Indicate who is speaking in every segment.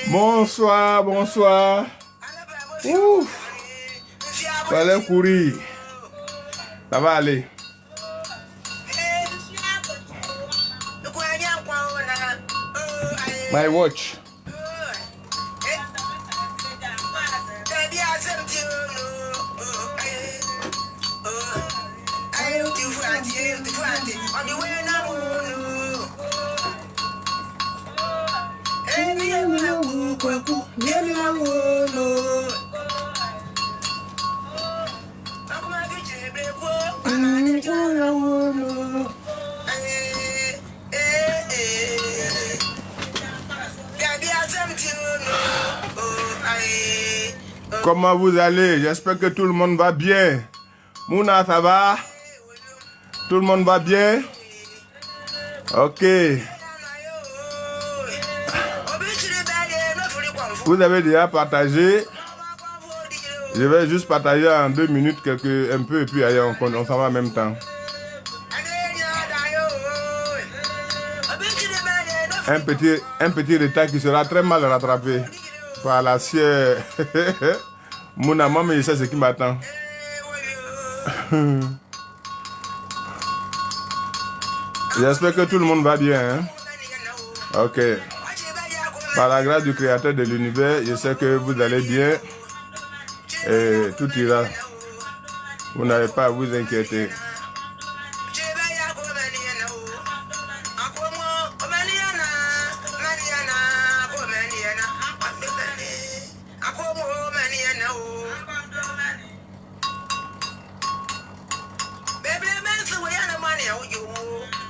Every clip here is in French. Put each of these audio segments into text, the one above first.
Speaker 1: Bonsoir, bonsoir. Ouf. Fallait courir. Ça va aller. My watch. Comment vous allez? J'espère que tout le monde va bien. Mouna, ça va? Tout le monde va bien? Ok. Vous avez déjà partagé. Je vais juste partager en 2 minutes un peu et puis allez, on s'en va en même temps. Un petit retard qui sera très mal rattrapé par la sienne. Mon amant, mais je sais ce qui m'attend. J'espère que tout le monde va bien. Hein? Ok. Par la grâce du Créateur de l'univers, je sais que vous allez bien. Et tout ira. Vous n'avez pas à vous inquiéter.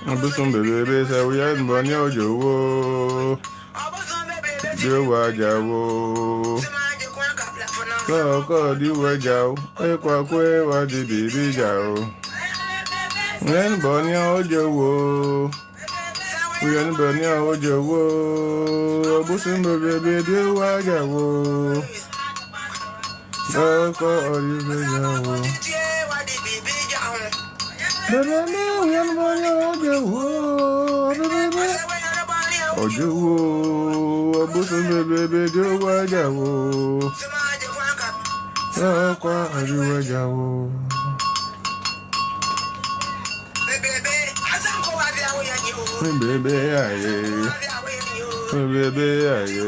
Speaker 1: Abusum bebe say we are money ojo. Do wajawo. Ko di wajawo. E kwa kwe wa di bibi jawo. Nen money ojo. We are money ojo. Abusum bebe do wajawo. Ko di wajawo. Ojo, abusum bebe do wajawo. Kwa ajuwa jawo. Bebe aye. Bebe aye.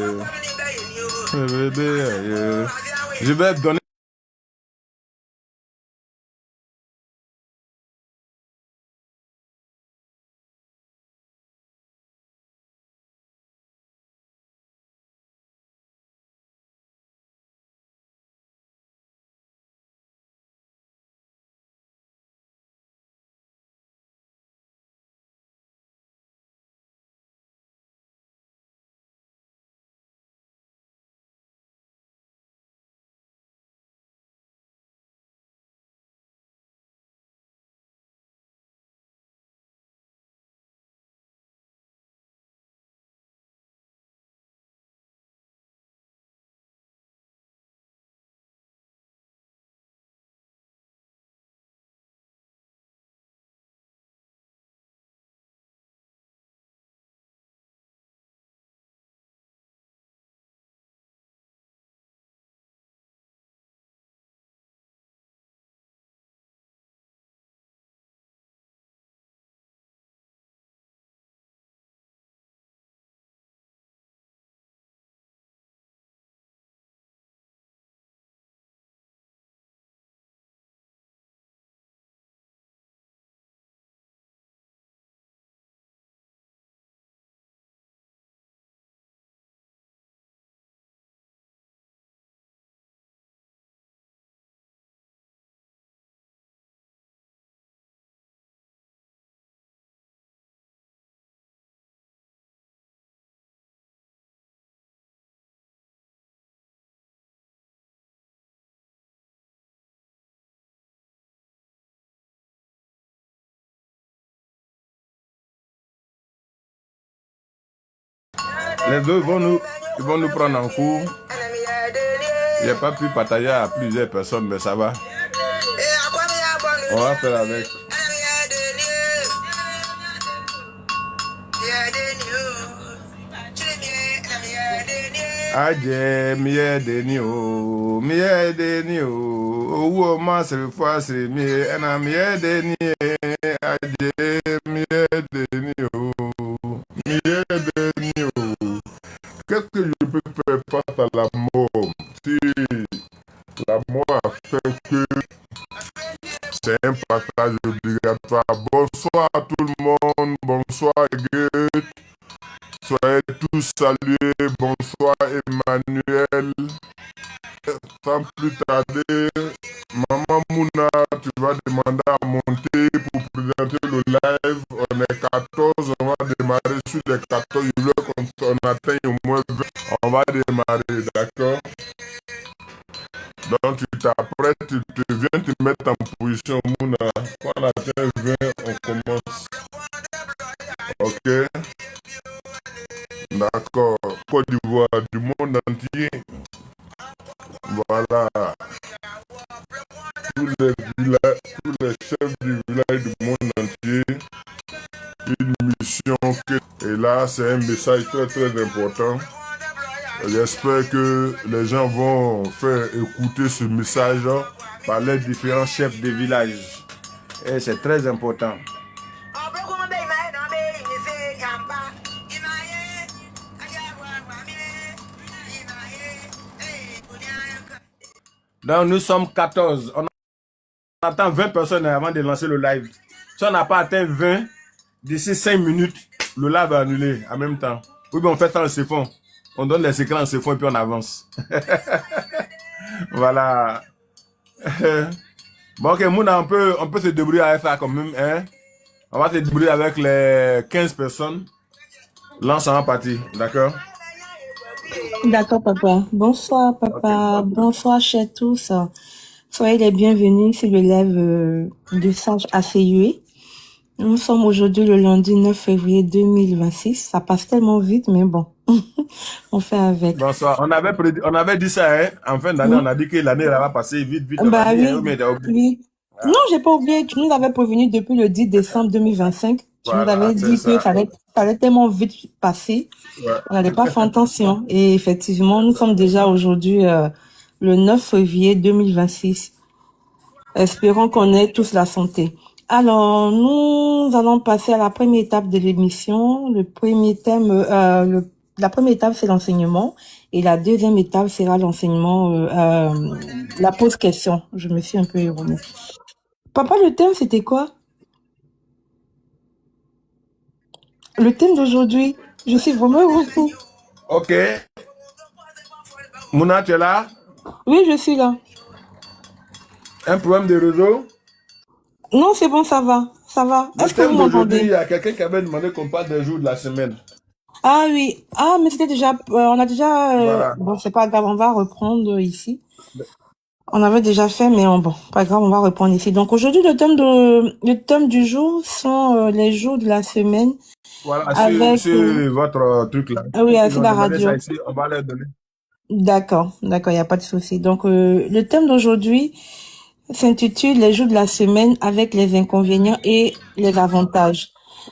Speaker 1: Bebe aye. Je vais donner. Les deux ils vont nous prendre en cours. Il n'y a pas pu partager à plusieurs personnes, mais ça va. On va faire avec. Adje miye deni o owo ma se fo asiri mi na miye deni adje miye deni o. Qu'est-ce que je peux faire face à la mort? Si la mort a fait que c'est un passage obligatoire. Bonsoir à tout le monde, bonsoir Goethe. Soyez tous salués, bonsoir Emmanuel. Sans plus tarder, Maman Mouna, tu vas demander à monter pour présenter le live. On est 14, on va démarrer sur les 14. Je veux qu'on atteigne au moins 20. On va démarrer, d'accord? Donc tu t'apprêtes, tu viens te mettre en position, Mouna. Quand on atteint 20, on commence. Ok? D'accord. Côte d'Ivoire, du monde entier. Voilà. Tous les chefs du village du monde entier. Une mission et là c'est un message très très important. J'espère que les gens vont faire écouter ce message par les différents chefs de village. Et c'est très important. Donc nous sommes 14. On attend 20 personnes avant de lancer le live. Si on n'a pas atteint 20, d'ici 5 minutes, le live va annuler en même temps. Oui, ben on fait ça en siphon. On donne les écrans en siphon et puis on avance. Voilà. Bon, ok, Mouna, on peut se débrouiller avec ça quand même. Hein? On va se débrouiller avec les 15 personnes. L'ensemble en partie, d'accord?
Speaker 2: D'accord, papa. Bonsoir,
Speaker 1: Ok.
Speaker 2: papa. Bonsoir, chers tous. Soyez les bienvenus sur le live du Sage ACUE. Nous sommes aujourd'hui le lundi 9 février 2026. Ça passe tellement vite, mais bon, on fait avec.
Speaker 1: Bonsoir. On avait dit ça, hein? En fin d'année, on
Speaker 2: Oui.
Speaker 1: a dit que l'année va passer vite, vite, on a
Speaker 2: Bah
Speaker 1: dit, hein?
Speaker 2: oui,
Speaker 1: Mais t'as oublié.
Speaker 2: oui. Non, j'ai pas oublié. Tu nous avais prévenu depuis le 10 décembre 2025. Tu nous
Speaker 1: Voilà,
Speaker 2: avais
Speaker 1: c'est
Speaker 2: dit que
Speaker 1: ça.
Speaker 2: ça allait tellement vite passer.
Speaker 1: Ouais.
Speaker 2: On n'allait pas faire attention. Et effectivement, nous sommes déjà aujourd'hui le 9 février 2026. Espérons qu'on ait tous la santé. Alors, nous allons passer à la première étape de l'émission. Le premier thème, la première étape, c'est l'enseignement. Et la deuxième étape sera l'enseignement, la pause question. Je me suis un peu erronée. Papa, le thème, c'était quoi? Le thème d'aujourd'hui, je suis vraiment heureuse.
Speaker 1: Ok. Mouna, tu es là?
Speaker 2: Oui, je suis là.
Speaker 1: Un problème de réseau?
Speaker 2: Non, c'est bon, ça va. Ça va.
Speaker 1: Le
Speaker 2: Est-ce que vous
Speaker 1: thème d'aujourd'hui, il
Speaker 2: m'entendez?
Speaker 1: y a quelqu'un qui avait demandé qu'on parle des jours de la semaine.
Speaker 2: Ah oui. Ah, mais c'était déjà, on a déjà,
Speaker 1: Voilà.
Speaker 2: bon, c'est pas grave, on va reprendre ici. On avait déjà fait, mais bon, pas grave, on va reprendre ici. Donc aujourd'hui, le thème du jour sont les jours de la semaine
Speaker 1: Voilà,
Speaker 2: avec,
Speaker 1: sur votre truc là.
Speaker 2: ah oui,
Speaker 1: Ils
Speaker 2: avec
Speaker 1: ont
Speaker 2: la
Speaker 1: demandé ça
Speaker 2: radio.
Speaker 1: ici, on va leur donner.
Speaker 2: D'accord, d'accord, il n'y a pas de souci. Donc le thème d'aujourd'hui s'intitule les jours de la semaine avec les inconvénients et les avantages.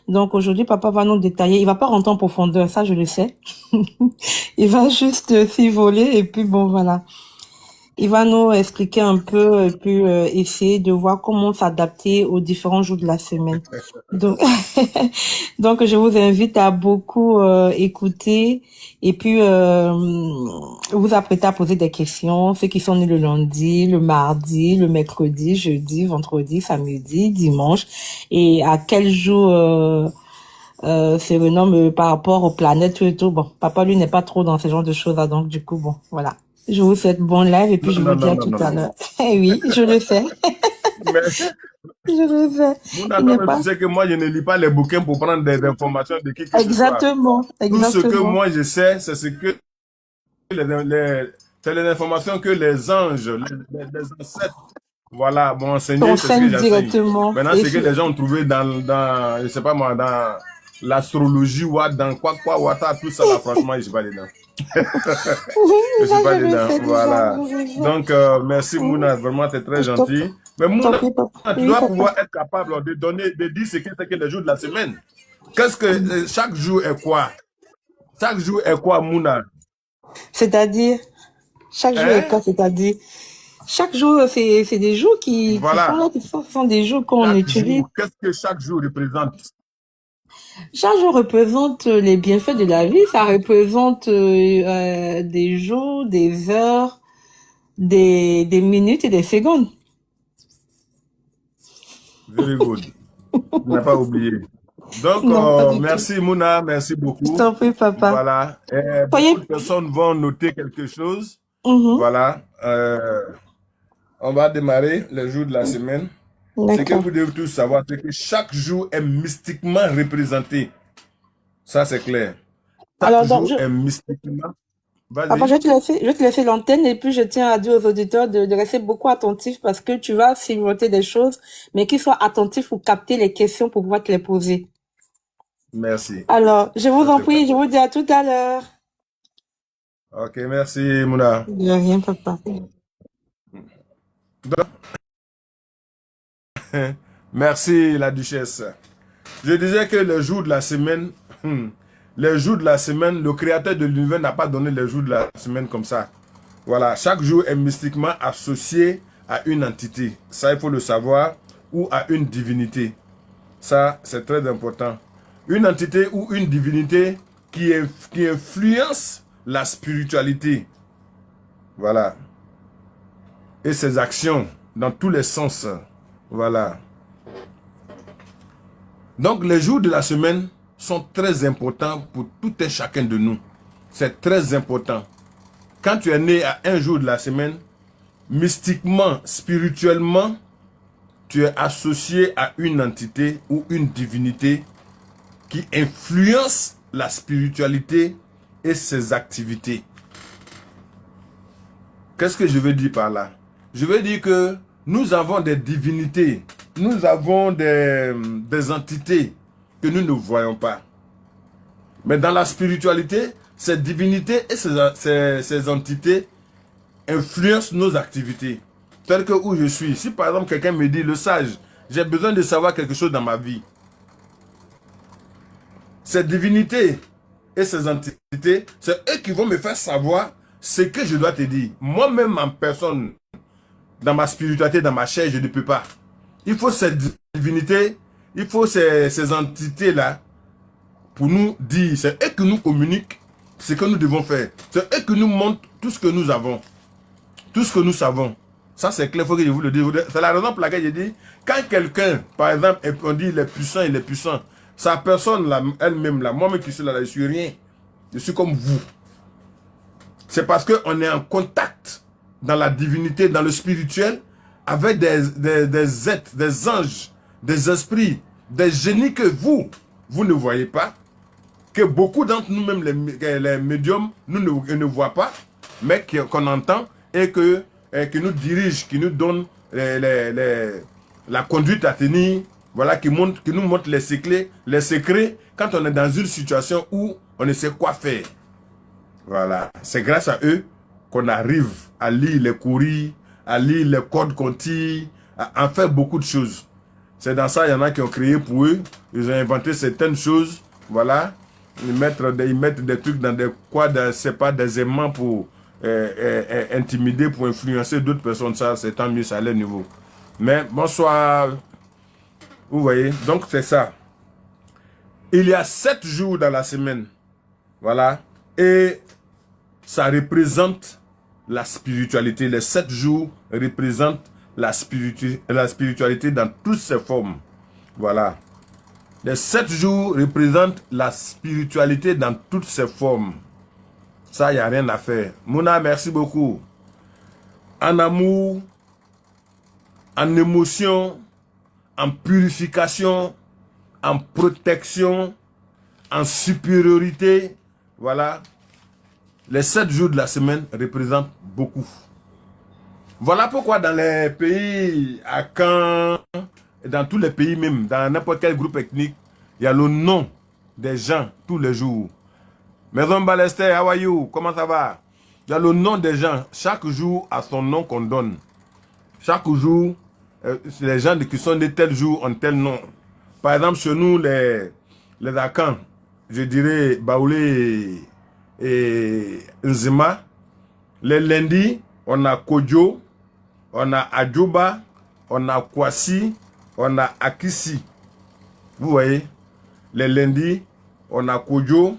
Speaker 2: Donc aujourd'hui, papa va nous détailler. Il va pas rentrer en profondeur, ça je le sais. Il va juste s'y voler et puis bon voilà. Il va nous expliquer un peu et puis essayer de voir comment s'adapter aux différents jours de la semaine. Donc, donc je vous invite à beaucoup écouter et puis vous apprêter à poser des questions. Ceux qui sont nés le lundi, le mardi, le mercredi, jeudi, vendredi, samedi, dimanche et à quel jour se renomme par rapport aux planètes et tout. Bon, papa lui n'est pas trop dans ce genre de choses là, donc du coup bon, voilà. Je vous souhaite bon live et puis
Speaker 1: Non,
Speaker 2: je vous
Speaker 1: non,
Speaker 2: dis
Speaker 1: non,
Speaker 2: à
Speaker 1: non,
Speaker 2: tout
Speaker 1: non,
Speaker 2: à
Speaker 1: non.
Speaker 2: l'heure. Eh oui, je le sais.
Speaker 1: Mais,
Speaker 2: Je le sais.
Speaker 1: Mouna,
Speaker 2: Il n'est
Speaker 1: toi-même, tu
Speaker 2: pas.
Speaker 1: sais que moi, je ne lis pas les bouquins pour prendre des informations de qui que ce soit.
Speaker 2: Exactement,
Speaker 1: Tout ce que
Speaker 2: exactement.
Speaker 1: moi, je sais, c'est ce que c'est les informations que les anges, les ancêtres, voilà, m'ont enseigné, c'est ce que
Speaker 2: T'enseignes
Speaker 1: j'enseigne.
Speaker 2: directement
Speaker 1: Maintenant,
Speaker 2: et
Speaker 1: ce que
Speaker 2: sur...
Speaker 1: les gens ont trouvé je sais pas moi, dans l'astrologie ou dans tout ça là, franchement, je suis pas dedans.
Speaker 2: Oui,
Speaker 1: Je
Speaker 2: ça
Speaker 1: suis pas
Speaker 2: je le
Speaker 1: dedans,
Speaker 2: sais déjà,
Speaker 1: voilà.
Speaker 2: je le sais.
Speaker 1: Donc, merci
Speaker 2: Mhm.
Speaker 1: Mouna, vraiment, t'es très
Speaker 2: Je
Speaker 1: gentil. Mais
Speaker 2: t'en
Speaker 1: Mouna,
Speaker 2: prie, papa.
Speaker 1: tu
Speaker 2: Oui,
Speaker 1: dois
Speaker 2: papa.
Speaker 1: pouvoir être capable de donner, de dire ce que c'est que les jours de la semaine. Qu'est-ce que chaque jour est quoi? Chaque jour est quoi, Mouna?
Speaker 2: C'est-à-dire, chaque jour est
Speaker 1: Hein?
Speaker 2: quoi? C'est-à-dire, chaque jour, c'est des jours qui sont
Speaker 1: Voilà.
Speaker 2: là, ce sont des jours qu'on
Speaker 1: Chaque
Speaker 2: utilise.
Speaker 1: jour, qu'est-ce que chaque jour représente?
Speaker 2: Chaque jour représente les bienfaits de la vie. Ça représente des jours, des heures, des minutes et des secondes.
Speaker 1: Very good. Tu n'as pas oublié. Donc,
Speaker 2: Non, pas du tout.
Speaker 1: merci Mouna, merci
Speaker 2: Je
Speaker 1: beaucoup.
Speaker 2: t'en prie, papa.
Speaker 1: Voilà. Et
Speaker 2: Soyez...
Speaker 1: beaucoup de personnes vont noter quelque chose.
Speaker 2: Mhm.
Speaker 1: Voilà. On va démarrer les jours de la semaine. Ce que
Speaker 2: D'accord.
Speaker 1: vous devez tous savoir, c'est que chaque jour est mystiquement représenté. Ça, c'est clair. Chaque
Speaker 2: Alors, donc,
Speaker 1: jour est mystiquement.
Speaker 2: papa,
Speaker 1: Vas-y.
Speaker 2: je vais te laisser l'antenne et puis je tiens à dire aux auditeurs de rester beaucoup attentifs parce que tu vas siroter des choses, mais qu'ils soient attentifs pour capter les questions pour pouvoir te les poser.
Speaker 1: Merci.
Speaker 2: Alors, je vous
Speaker 1: Ça,
Speaker 2: en
Speaker 1: c'est
Speaker 2: prie, je
Speaker 1: parfait.
Speaker 2: vous dis à tout à l'heure.
Speaker 1: Ok, merci Mouna.
Speaker 2: De rien, papa.
Speaker 1: Merci la duchesse. Je disais que les jours de la semaine, les jours de la semaine, le créateur de l'univers n'a pas donné les jours de la semaine comme ça. Voilà, chaque jour est mystiquement associé à une entité. Ça, il faut le savoir, ou à une divinité. Ça, c'est très important. Une entité ou une divinité qui influence la spiritualité. Voilà. Et ses actions dans tous les sens. Voilà. Donc, les jours de la semaine sont très importants pour tout et chacun de nous. C'est très important. Quand tu es né à un jour de la semaine, mystiquement, spirituellement, tu es associé à une entité ou une divinité qui influence la spiritualité et ses activités. Qu'est-ce que je veux dire par là? Je veux dire que nous avons des divinités, nous avons des entités que nous ne voyons pas. Mais dans la spiritualité, ces divinités et ces entités influencent nos activités. Tel que où je suis. Si par exemple quelqu'un me dit, le sage, j'ai besoin de savoir quelque chose dans ma vie. Ces divinités et ces entités, c'est eux qui vont me faire savoir ce que je dois te dire. Moi-même en personne, dans ma spiritualité, dans ma chair, je ne peux pas. Il faut ces divinités, il faut ces entités-là pour nous dire, c'est eux qui nous communiquent ce que nous devons faire. C'est eux qui nous montrent tout ce que nous avons, tout ce que nous savons. Ça c'est clair, il faut que je vous le dise. C'est la raison pour laquelle je dis, quand quelqu'un, par exemple, on dit il est puissant, sa personne là, elle-même là, moi-même qui suis là, je suis rien. Je suis comme vous. C'est parce qu'on est en contact dans la divinité, dans le spirituel, avec des êtres, des anges, des esprits, des génies que vous ne voyez pas, que beaucoup d'entre nous-mêmes, les médiums, nous ne voient pas, mais qu'on entend et qui nous dirige, qui nous donne la conduite à tenir, voilà, qui nous montre les secrets quand on est dans une situation où on ne sait quoi faire. Voilà, c'est grâce à eux qu'on arrive à lire les courriers, à lire les codes qu'on tire, à en faire beaucoup de choses. C'est dans ça, il y en a qui ont créé pour eux, ils ont inventé certaines choses, voilà. Ils mettent des trucs dans des quads, c'est pas des aimants pour intimider, pour influencer d'autres personnes. Ça, c'est tant mieux, ça à leur niveau. Mais bonsoir. Vous voyez, donc c'est ça. Il y a 7 jours dans la semaine. Voilà. Et ça représente la spiritualité. Les 7 jours représentent la spiritualité dans toutes ses formes. Voilà. Les 7 jours représentent la spiritualité dans toutes ses formes. Ça, il n'y a rien à faire. Mouna, merci beaucoup. En amour, en émotion, en purification, en protection, en supériorité. Voilà. Les 7 jours de la semaine représentent beaucoup. Voilà pourquoi dans les pays à Caen, dans tous les pays même, dans n'importe quel groupe ethnique, il y a le nom des gens tous les jours. Maison Balester, how are you? Comment ça va? Il y a le nom des gens. Chaque jour a son nom qu'on donne. Chaque jour, les gens qui sont de tel jour ont tel nom. Par exemple, chez nous, les Akans, je dirais Baoulé et Nzima. Les lundis, on a Kodjo, on a Adjoba, on a Kwasi, on a Akisi. Vous voyez, les lundis, on a Kodjo,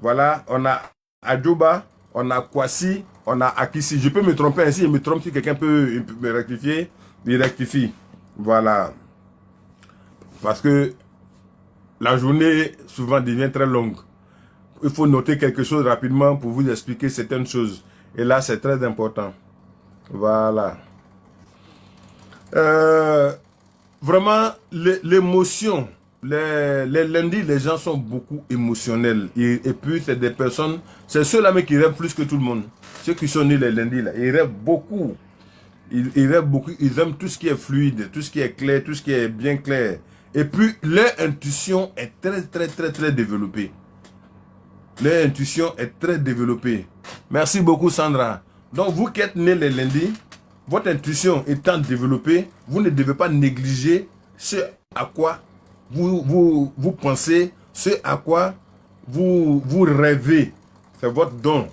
Speaker 1: voilà, on a Adjoba, on a Kwasi, on a Akisi. Je peux me tromper ainsi, je me trompe si quelqu'un peut me rectifier, il rectifie. Voilà. Parce que la journée souvent devient très longue. Il faut noter quelque chose rapidement pour vous expliquer certaines choses. Et là, c'est très important. Voilà. Vraiment, l'émotion. Les lundis, les gens sont beaucoup émotionnels. Et puis, c'est des personnes, c'est ceux-là mais qui rêvent plus que tout le monde. Ceux qui sont nés les lundis, là, ils rêvent beaucoup. Ils rêvent beaucoup. Ils aiment tout ce qui est fluide, tout ce qui est clair, tout ce qui est bien clair. Et puis, leur intuition est très développée. Leur intuition est très développée. Merci beaucoup, Sandra. Donc, vous qui êtes nés les lundis, votre intuition étant développée, vous ne devez pas négliger ce à quoi vous pensez, ce à quoi vous rêvez. C'est votre don.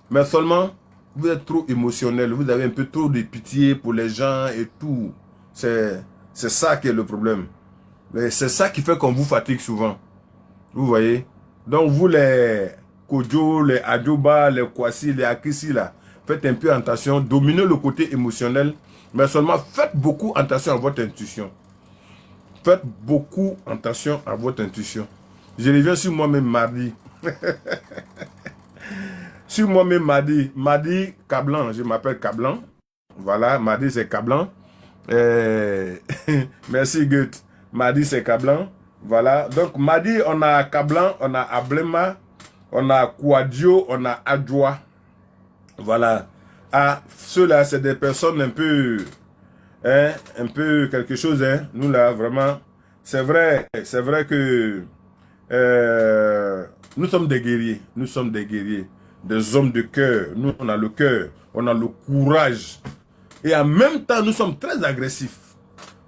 Speaker 1: Mais seulement, vous êtes trop émotionnel. Vous avez un peu trop de pitié pour les gens et tout. C'est ça qui est le problème. C'est ça qui fait qu'on vous fatigue souvent. Vous voyez? Donc vous les Kodjo, les Adjoba, les Kwasi, les Akisi là, faites un peu attention, dominez le côté émotionnel, mais seulement faites beaucoup attention à votre intuition. Faites beaucoup attention à votre intuition. Je reviens sur moi-même mardi. Sur moi-même mardi, Cablan, je m'appelle Cablan. Voilà, mardi c'est Kablan. Merci Goethe. Mardi c'est Kablan. Voilà, donc mardi on a Kablan, on a Ablema, on a Kouadio, on a Adjoa. Voilà. Ah, ceux-là, c'est des personnes un peu quelque chose, hein. Nous là, vraiment, c'est vrai que nous sommes des guerriers, des hommes de cœur. Nous, on a le cœur, on a le courage. Et en même temps, nous sommes très agressifs.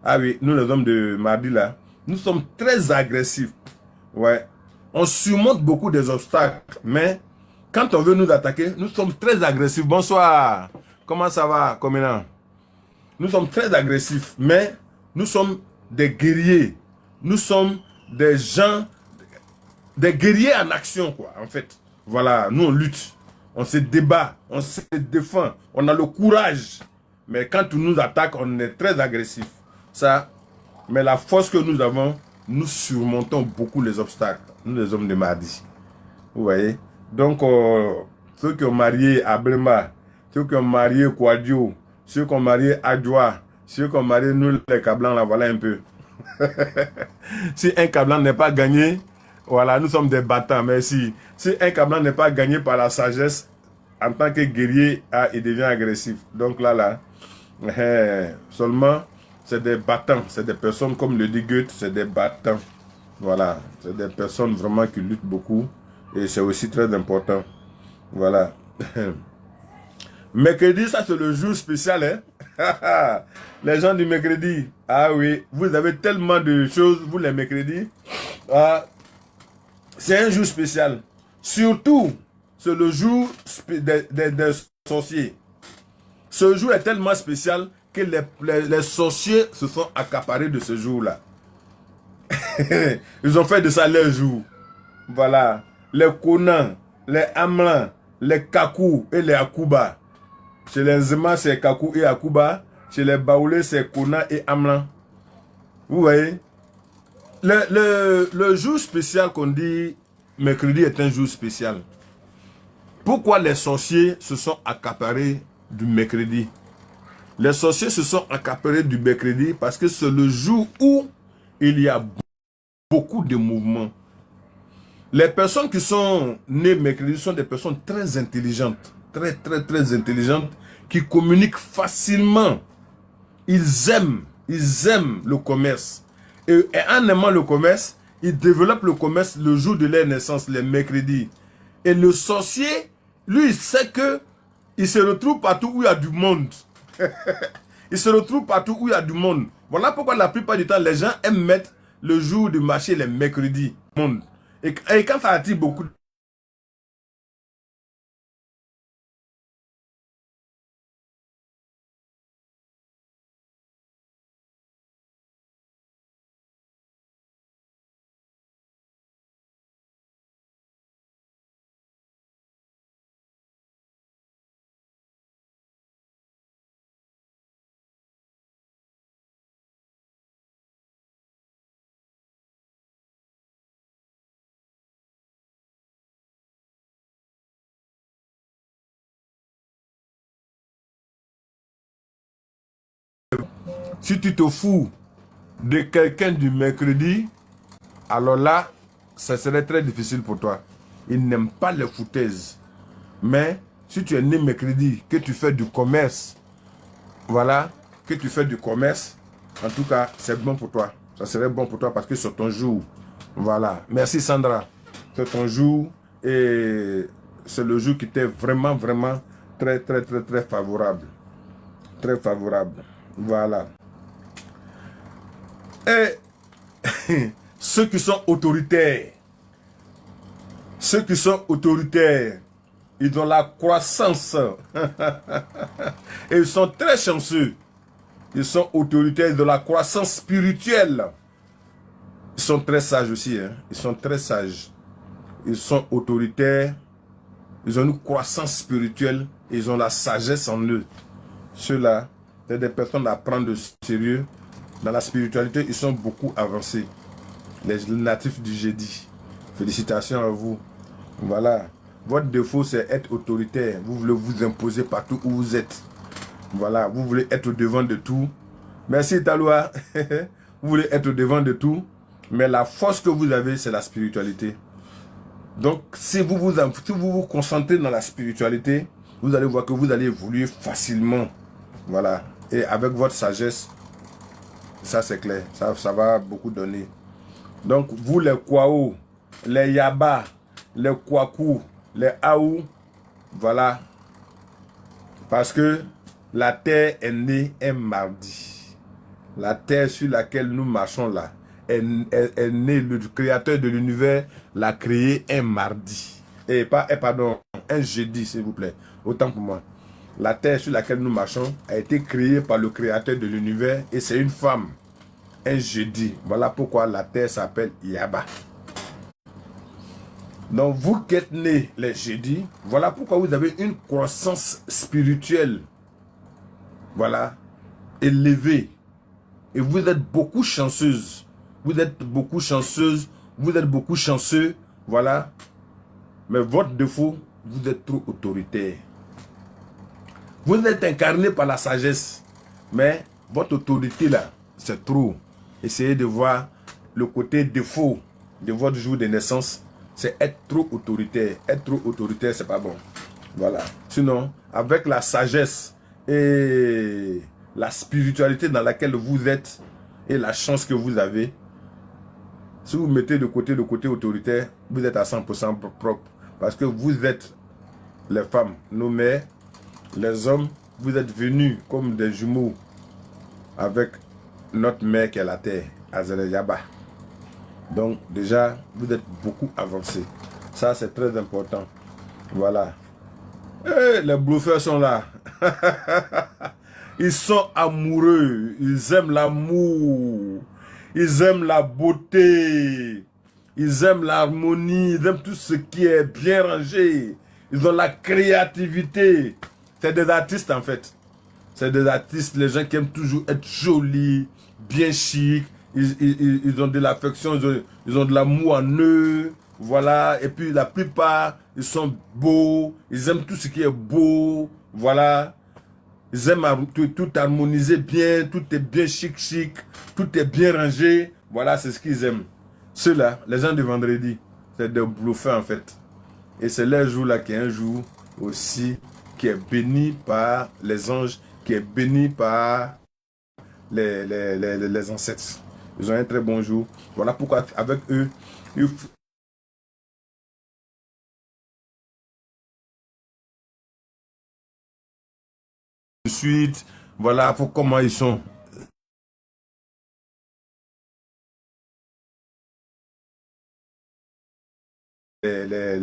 Speaker 1: Ah oui, nous les hommes de mardi là, nous sommes très agressifs. Ouais. On surmonte beaucoup des obstacles, mais quand on veut nous attaquer, nous sommes très agressifs. Bonsoir. Comment ça va, Communant? Nous sommes très agressifs, mais nous sommes des guerriers. Nous sommes des gens, des guerriers en action, quoi, en fait. Voilà, nous on lutte, on se débat, on se défend, on a le courage. Mais quand on nous attaque, on est très agressif. Ça, mais la force que nous avons, nous surmontons beaucoup les obstacles. Nous les hommes de mardi. Vous voyez? Donc, ceux qui ont marié Ablema, ceux qui ont marié Kouadio, ceux qui ont marié Adjoa, ceux qui ont marié nous les Kablans, là, voilà un peu. Si un Kablan n'est pas gagné, voilà, nous sommes des battants. Mais si un Kablan n'est pas gagné par la sagesse, en tant que guerrier, il devient agressif. Donc là, seulement, c'est des battants. C'est des personnes, comme le dit Goethe, c'est des battants. Voilà, c'est des personnes vraiment qui luttent beaucoup. Et c'est aussi très important. Voilà. Mercredi, ça c'est le jour spécial. Hein? Les gens du mercredi. Ah oui, vous avez tellement de choses, vous les mercredis. C'est un jour spécial. Surtout, c'est le jour des sorciers. Ce jour est tellement spécial que les sorciers se sont accaparés de ce jour-là. Ils ont fait de ça leur jour. Voilà. Les Konan, les Amlan, les Kakou et les Akuba. Chez les Zema, c'est Kakou et Akuba. Chez les Baoulés, c'est Konan et Amlan. Vous voyez? Le jour spécial qu'on dit mercredi est un jour spécial. Pourquoi les sorciers se sont accaparés du mercredi? Les sorciers se sont accaparés du mercredi parce que c'est le jour où il y a beaucoup de mouvements. Les personnes qui sont nées mercredi sont des personnes très intelligentes. Très intelligentes, qui communiquent facilement. Ils aiment le commerce. Et en aimant le commerce, ils développent le commerce le jour de leur naissance, les mercredis. Et le sorcier, lui, il sait que il se retrouve partout où il y a du monde. Il se retrouve partout où il y a du monde. Voilà pourquoi la plupart du temps, les gens aiment mettre le jour du marché les mercredis. Et quand ça attire beaucoup de... Si tu te fous de quelqu'un du mercredi, alors là, ça serait très difficile pour toi. Ils n'aiment pas les foutaises. Mais si tu es né mercredi, que tu fais du commerce, voilà, que tu fais du commerce, en tout cas, c'est bon pour toi. Ça serait bon pour toi parce que c'est ton jour. Voilà. Merci Sandra. C'est ton jour et c'est le jour qui t'est vraiment très favorable. Très favorable. Voilà. Et ceux qui sont autoritaires, ils ont la croissance. Et ils sont très chanceux. Ils sont autoritaires de la croissance spirituelle. Ils sont très sages aussi. Hein? Ils sont très sages. Ils sont autoritaires. Ils ont une croissance spirituelle. Ils ont la sagesse en eux. Ceux-là, c'est des personnes à prendre de sérieux. Dans la spiritualité, ils sont beaucoup avancés. Les natifs du jeudi. Félicitations à vous. Voilà. Votre défaut, c'est être autoritaire. Vous voulez vous imposer partout où vous êtes. Voilà, vous voulez être au devant de tout. Merci Taloua. Vous voulez être au devant de tout. Mais la force que vous avez, c'est la spiritualité. Donc, si vous concentrez dans la spiritualité, vous allez voir que vous allez évoluer facilement. Voilà. Et avec votre sagesse, ça c'est clair. Ça va beaucoup donner. Donc, vous les Kwao, les Yaba, les Kwaku, les Aou, voilà. Parce que la terre est née un mardi. La terre sur laquelle nous marchons là est née, le créateur de l'univers l'a créé un mardi. Pardon, un jeudi s'il vous plaît. Autant pour moi. La terre sur laquelle nous marchons a été créée par le créateur de l'univers et c'est une femme. Un jeudi. Voilà pourquoi la terre s'appelle Yaba. Donc vous qui êtes nés les jeudis, voilà pourquoi vous avez une croissance spirituelle. Voilà. Élevée. Et vous êtes beaucoup chanceuse. Vous êtes beaucoup chanceuse. Vous êtes beaucoup chanceux. Voilà. Mais votre défaut, vous êtes trop autoritaire. Vous êtes incarné par la sagesse. Mais votre autorité là, c'est trop. Essayez de voir le côté défaut de votre jour de naissance. C'est être trop autoritaire. Être trop autoritaire, c'est pas bon. Voilà. Sinon, avec la sagesse et la spiritualité dans laquelle vous êtes et la chance que vous avez, si vous mettez de côté le côté autoritaire, vous êtes à 100% propre. Parce que vous êtes les femmes, nos mères, les hommes, vous êtes venus comme des jumeaux avec notre mère qui est la terre, Azere Yaba. Donc déjà, vous êtes beaucoup avancé. Ça, c'est très important. Voilà. Et les bluffeurs sont là. Ils sont amoureux. Ils aiment l'amour. Ils aiment la beauté. Ils aiment l'harmonie. Ils aiment tout ce qui est bien rangé. Ils ont la créativité. C'est des artistes en fait. C'est des artistes, les gens qui aiment toujours être jolis, bien chic. Ils ont de l'affection, ils ont de l'amour en eux. Voilà. Et puis la plupart, ils sont beaux. Ils aiment tout ce qui est beau. Voilà. Ils aiment tout harmoniser bien. Tout est bien chic, chic. Tout est bien rangé. Voilà, c'est ce qu'ils aiment. Ceux-là, les gens de vendredi, c'est des bluffeurs en fait. Et c'est leur jour-là qui est un jour aussi qui est béni par les anges, qui est béni par les ancêtres. Ils ont un très bon jour. Voilà pourquoi avec eux, il faut de suite, voilà pour comment ils sont. Les,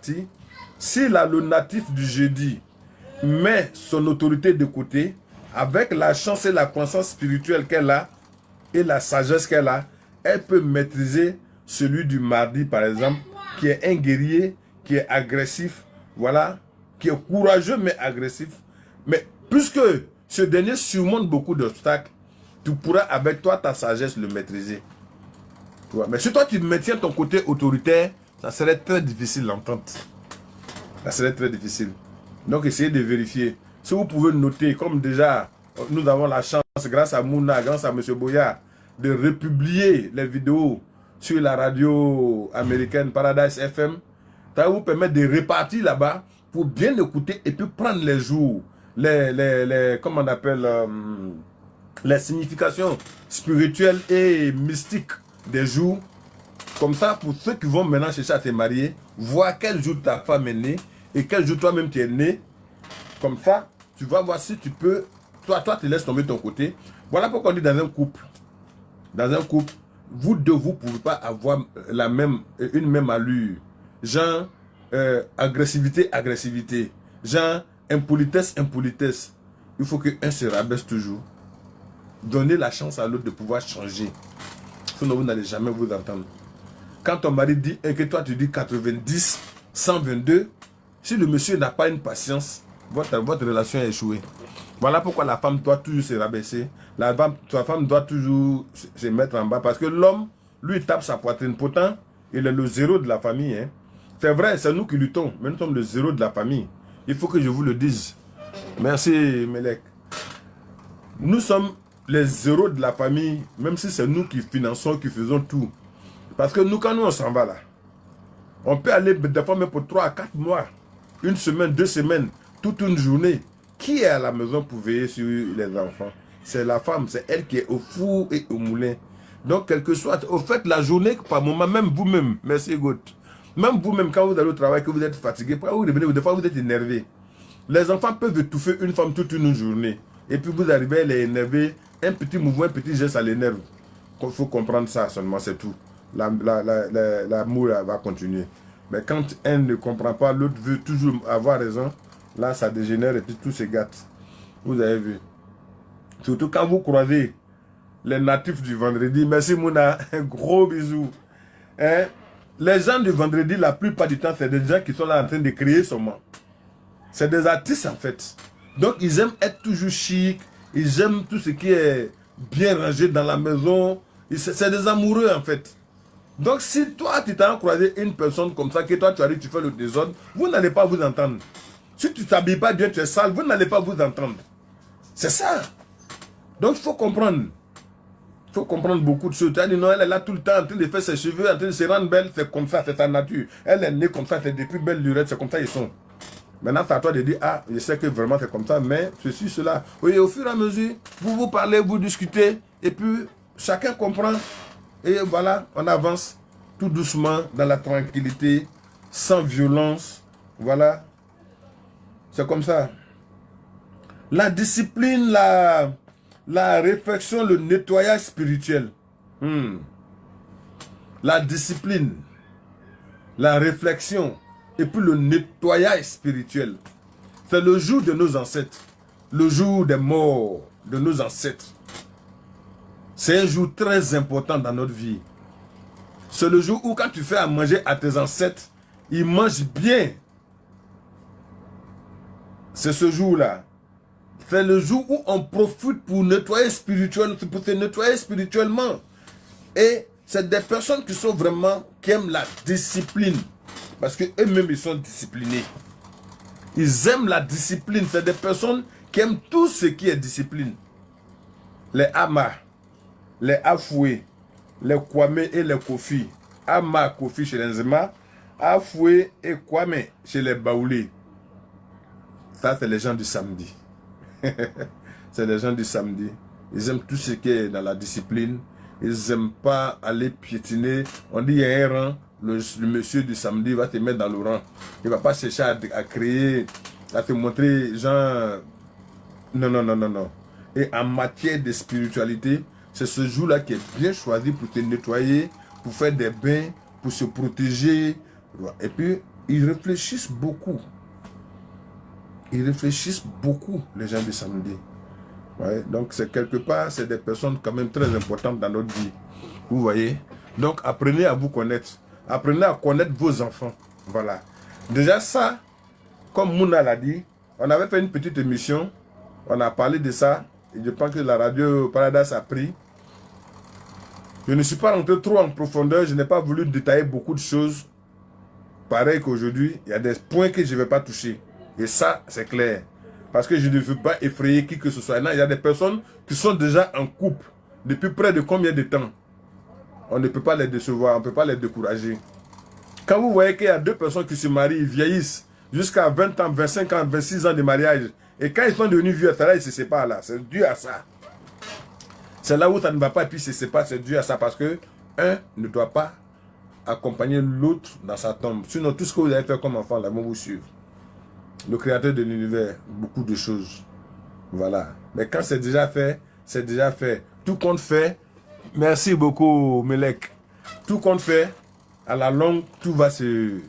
Speaker 1: partie, si le natif du jeudi met son autorité de côté, avec la chance et la conscience spirituelle qu'elle a, et la sagesse qu'elle a, elle peut maîtriser celui du mardi, par exemple, qui est un guerrier, qui est agressif, voilà, qui est courageux mais agressif. Mais puisque ce dernier surmonte beaucoup d'obstacles, tu pourras avec toi, ta sagesse, le maîtriser. Mais si toi, tu maintiens ton côté autoritaire, ça serait très difficile l'entente. Ça serait très difficile. Donc, essayez de vérifier. Si vous pouvez noter, comme déjà, nous avons la chance, grâce à Mouna, grâce à M. Boyard, de republier les vidéos sur la radio américaine Paradise FM, ça va vous permettre de répartir là-bas pour bien écouter et puis prendre les jours, comment on appelle, les significations spirituelles et mystiques des jours. Comme ça, pour ceux qui vont maintenant chercher à te marier, voir quel jour ta femme est née et quel jour toi-même tu es né. Comme ça, tu vas voir si tu peux, toi tu laisses tomber ton côté. Voilà pourquoi on dit dans un couple, vous deux, vous ne pouvez pas avoir une même allure. Genre, agressivité, genre, impolitesse. Il faut qu'un se rabaisse toujours. Donnez la chance à l'autre de pouvoir changer. Sinon, vous n'allez jamais vous entendre. Quand ton mari dit et que toi tu dis 90, 122, si le monsieur n'a pas une patience, votre relation est échouée. Voilà pourquoi la femme doit toujours se rabaisser. Ta femme doit toujours se mettre en bas. Parce que l'homme, lui, tape sa poitrine. Pourtant, il est le zéro de la famille. Hein. C'est vrai, c'est nous qui luttons. Mais nous sommes le zéro de la famille. Il faut que je vous le dise. Merci, Melek. Nous sommes les zéros de la famille, même si c'est nous qui finançons, qui faisons tout. Parce que nous, quand nous, on s'en va là, on peut aller des fois même pour 3 à 4 mois, 1 semaine, 2 semaines, toute une journée. Qui est à la maison pour veiller sur les enfants? C'est la femme, c'est elle qui est au four et au moulin. Donc, quel que soit, au fait, la journée, par moment, même vous-même, merci Goth, même vous-même, quand vous allez au travail, que vous êtes fatigué, quand vous revenez, des fois vous êtes énervé. Les enfants peuvent étouffer une femme toute une journée. Et puis vous arrivez à les énerver, un petit mouvement, un petit geste, ça l'énerve. Il faut comprendre ça seulement, c'est tout. L'amour va continuer. Mais quand elle ne comprend pas, l'autre veut toujours avoir raison, là ça dégénère et puis tout se gâte. Vous avez vu. Surtout quand vous croisez les natifs du vendredi. Merci Mouna, un gros bisou. Hein? Les gens du vendredi, la plupart du temps, c'est des gens qui sont là en train de créer son monde. C'est des artistes en fait. Donc ils aiment être toujours chic, ils aiment tout ce qui est bien rangé dans la maison. C'est des amoureux en fait. Donc si toi tu t'as croisé une personne comme ça, que toi tu arrives, tu fais le désordre, vous n'allez pas vous entendre. Si tu ne t'habilles pas bien, tu es sale, vous n'allez pas vous entendre. C'est ça. Donc il faut comprendre. Il faut comprendre beaucoup de choses. Tu as dit non, elle est là tout le temps en train de faire ses cheveux, en train de se rendre belle, c'est comme ça, c'est sa nature. Elle est née comme ça, c'est des plus belles lurettes, c'est comme ça ils sont. Maintenant, c'est à toi de dire, ah, je sais que vraiment c'est comme ça, mais ceci, cela. Oui, au fur et à mesure, vous parlez, vous discutez, et puis chacun comprend. Et voilà, on avance tout doucement, dans la tranquillité, sans violence. Voilà. C'est comme ça. La discipline, la réflexion, le nettoyage spirituel. La discipline, la réflexion, et puis le nettoyage spirituel. C'est le jour de nos ancêtres. Le jour des morts de nos ancêtres. C'est un jour très important dans notre vie. C'est le jour où quand tu fais à manger à tes ancêtres, ils mangent bien. C'est ce jour-là. C'est le jour où on profite pour nettoyer spirituellement, pour se nettoyer spirituellement. Et c'est des personnes qui sont vraiment, qui aiment la discipline. Parce qu'eux-mêmes, ils sont disciplinés. Ils aiment la discipline. C'est des personnes qui aiment tout ce qui est discipline. Les Ama, les Afoué, les Kwame et les Kofi. Ama, Kofi chez les Nzema, Afoué et Kwame chez les Baoulés. Ça, c'est les gens du samedi. C'est les gens du samedi. Ils aiment tout ce qui est dans la discipline. Ils n'aiment pas aller piétiner. On dit il y a un rang. Le monsieur du samedi va te mettre dans le rang. Il ne va pas chercher à créer, à te montrer, genre... Non. Et en matière de spiritualité, c'est ce jour-là qui est bien choisi pour te nettoyer, pour faire des bains, pour se protéger. Et puis, ils réfléchissent beaucoup. Ils réfléchissent beaucoup, les gens du samedi. Ouais, donc, c'est quelque part, c'est des personnes quand même très importantes dans notre vie. Vous voyez? Donc, apprenez à vous connaître. Apprenez à connaître vos enfants. Voilà. Déjà, ça, comme Mouna l'a dit, on avait fait une petite émission. On a parlé de ça. Et je pense que la radio Paradise a pris. Je ne suis pas rentré trop en profondeur. Je n'ai pas voulu détailler beaucoup de choses. Pareil qu'aujourd'hui, il y a des points que je ne vais pas toucher. Et ça, c'est clair. Parce que je ne veux pas effrayer qui que ce soit. Non, il y a des personnes qui sont déjà en couple depuis près de combien de temps? On ne peut pas les décevoir, on ne peut pas les décourager. Quand vous voyez qu'il y a deux personnes qui se marient, ils vieillissent jusqu'à 20 ans, 25 ans, 26 ans de mariage. Et quand ils sont devenus vieux, là, ils se séparent là. C'est dû à ça. C'est là où ça ne va pas et puis ils se séparent, c'est dû à ça. Parce que un ne doit pas accompagner l'autre dans sa tombe. Sinon, tout ce que vous allez faire comme enfant, là, vont vous suivre. Le créateur de l'univers, beaucoup de choses. Voilà. Mais quand c'est déjà fait, c'est déjà fait. Tout compte fait. Merci beaucoup, Melek. Tout compte fait. À la longue, tout va se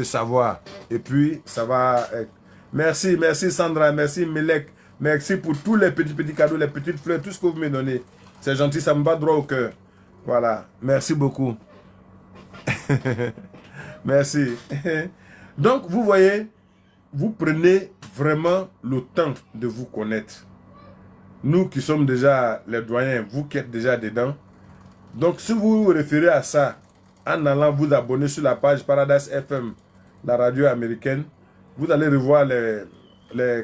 Speaker 1: savoir. Et puis, ça va être... Merci, merci Sandra, merci Melek. Merci pour tous les petits cadeaux, les petites fleurs, tout ce que vous me donnez. C'est gentil, ça me va droit au cœur. Voilà. Merci beaucoup. Merci. Donc, vous voyez, vous prenez vraiment le temps de vous connaître. Nous qui sommes déjà les doyens, vous qui êtes déjà dedans. Donc, si vous vous référez à ça, en allant vous abonner sur la page Paradise FM, la radio américaine, vous allez revoir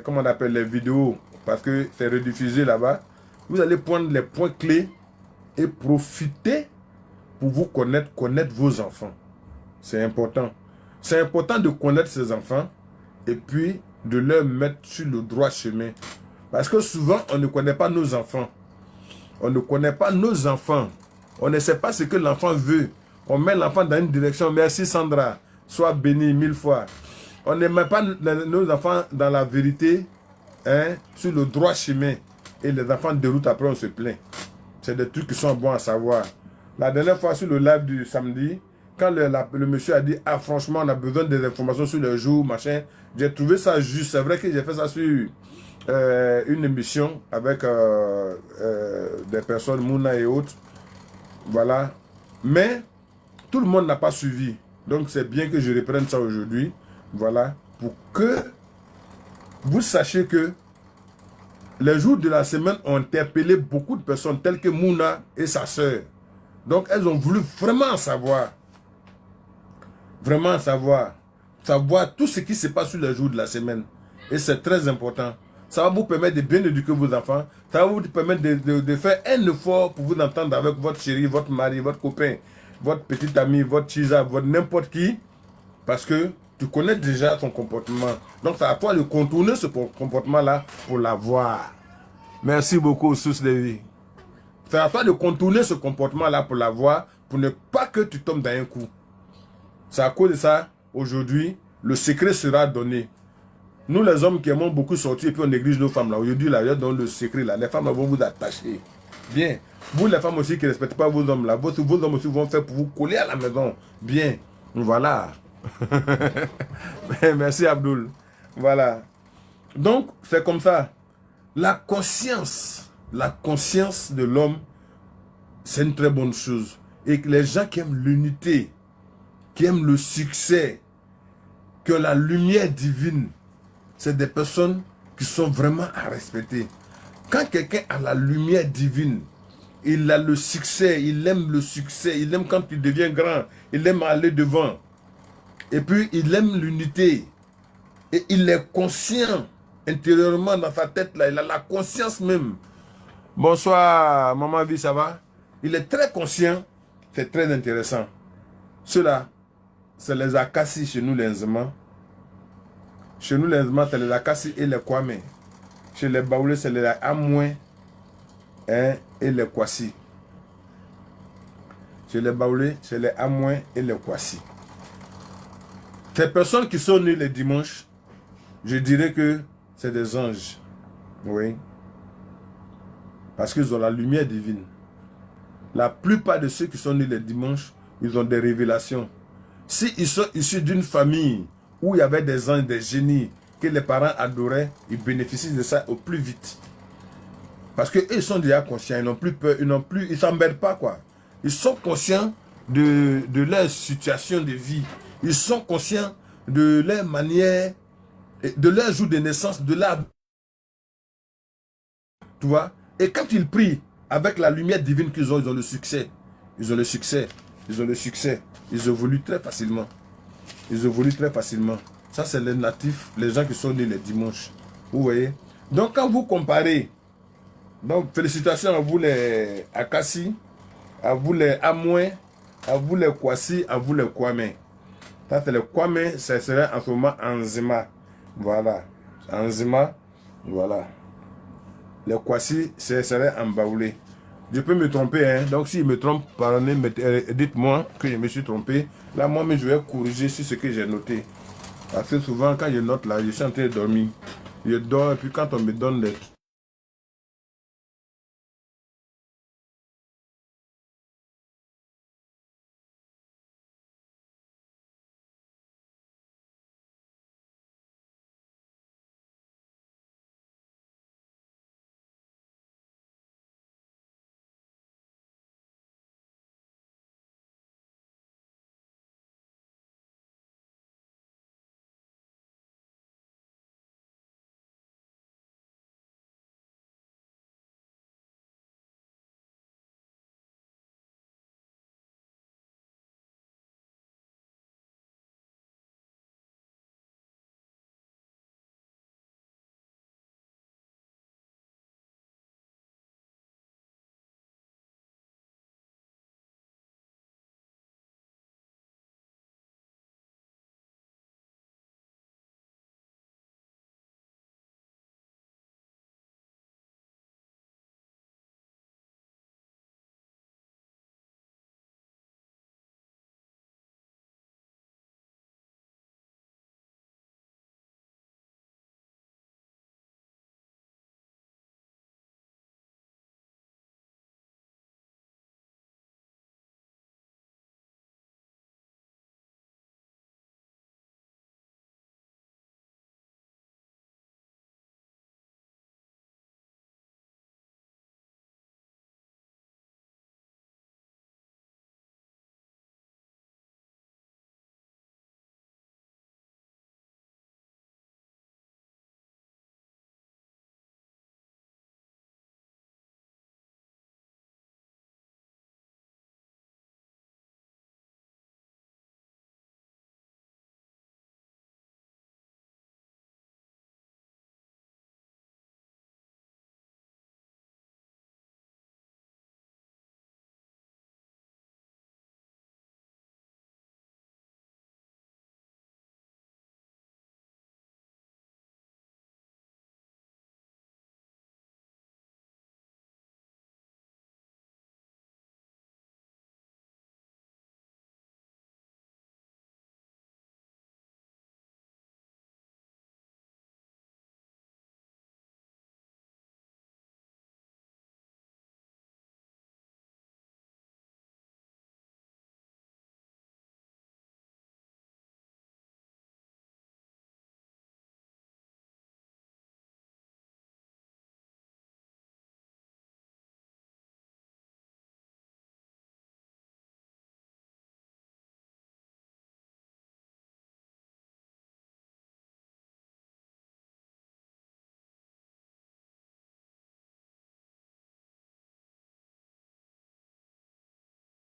Speaker 1: comment on appelle, les vidéos, parce que c'est rediffusé là-bas. Vous allez prendre les points clés et profiter pour vous connaître vos enfants. C'est important. C'est important de connaître ses enfants et puis de leur mettre sur le droit chemin. Parce que souvent, on ne connaît pas nos enfants. On ne connaît pas nos enfants. On ne sait pas ce que l'enfant veut. On met l'enfant dans une direction. Merci Sandra. Sois béni 1000 fois. On ne met pas nos enfants dans la vérité, hein, sur le droit chemin. Et les enfants déroutent après, on se plaint. C'est des trucs qui sont bons à savoir. La dernière fois sur le live du samedi, quand le monsieur a dit, ah franchement, on a besoin des informations sur le jour, machin, j'ai trouvé ça juste. C'est vrai que j'ai fait ça sur une émission avec des personnes, Mouna et autres. Voilà. Mais tout le monde n'a pas suivi. Donc c'est bien que je reprenne ça aujourd'hui. Voilà. Pour que vous sachiez que les jours de la semaine ont interpellé beaucoup de personnes telles que Mouna et sa sœur. Donc elles ont voulu vraiment savoir. Vraiment savoir. Savoir tout ce qui se passe sur les jours de la semaine. Et c'est très important. Ça va vous permettre de bien éduquer vos enfants. Ça va vous permettre de faire un effort pour vous entendre avec votre chéri, votre mari, votre copain, votre petit ami, votre chisa, votre n'importe qui. Parce que tu connais déjà son comportement. Donc c'est à toi de contourner ce comportement-là pour l'avoir. Merci beaucoup, Source de vie. C'est à toi de contourner ce comportement-là pour l'avoir, pour ne pas que tu tombes dans un coup. C'est à cause de ça, aujourd'hui, le secret sera donné. Nous, les hommes qui aimons beaucoup sortir et puis on néglige nos femmes là. Aujourd'hui, là, dans le secret là, les femmes là, vont vous attacher. Bien. Vous, les femmes aussi qui ne respectez pas vos hommes là, vos hommes aussi vont faire pour vous coller à la maison. Bien. Voilà. Merci Abdoul. Voilà. Donc, c'est comme ça. La conscience de l'homme, c'est une très bonne chose. Et que les gens qui aiment l'unité, qui aiment le succès, que la lumière divine, c'est des personnes qui sont vraiment à respecter. Quand quelqu'un a la lumière divine, il a le succès, il aime le succès, il aime quand il devient grand, il aime aller devant. Et puis il aime l'unité. Et il est conscient intérieurement dans sa tête là, il a la conscience même. Bonsoir, maman vie, ça va? Il est très conscient, c'est très intéressant. Ceux-là, c'est les Akassi chez nous les Nzema. Chez nous les Nzema, c'est les Akassi et les Kwame. Chez les Baoulés, c'est les Amouin, hein, et les Kwasi. Chez les Baoulés, c'est les Amouin et les Kwasi. Ces personnes qui sont nées les dimanches, je dirais que c'est des anges. Oui. Parce qu'ils ont la lumière divine. La plupart de ceux qui sont nés les dimanches, ils ont des révélations. S'ils sont issus d'une famille où il y avait des anges, des génies, que les parents adoraient, ils bénéficient de ça au plus vite. Parce qu'ils sont déjà conscients, ils n'ont plus peur, ils ne s'embêtent pas, quoi. Ils sont conscients de leur situation de vie. Ils sont conscients de leur manière, de leur jour de naissance, de leur... Tu vois? Et quand ils prient avec la lumière divine qu'ils ont, ils ont le succès. Ils ont le succès. Ils ont le succès. Ils évoluent très facilement. Ils évoluent très facilement. Ça, c'est les natifs, les gens qui sont nés les dimanches. Vous voyez? Donc, quand vous comparez, donc, félicitations à vous les Akassi, à vous les Amouin, à vous les Kwasi, à vous les Kwame. Ça, c'est le Kwame, ça serait en ce moment Anzima. Voilà. Anzima, voilà. Les Kwasi, ça serait en Baoulé. Je peux me tromper, hein. Donc, s'il me trompe, pardonnez, dites-moi que je me suis trompé. Là, moi-même, je vais corriger sur ce que j'ai noté. Parce que souvent, quand je note là, je suis en train de dormir. Je dors, et puis quand on me donne les...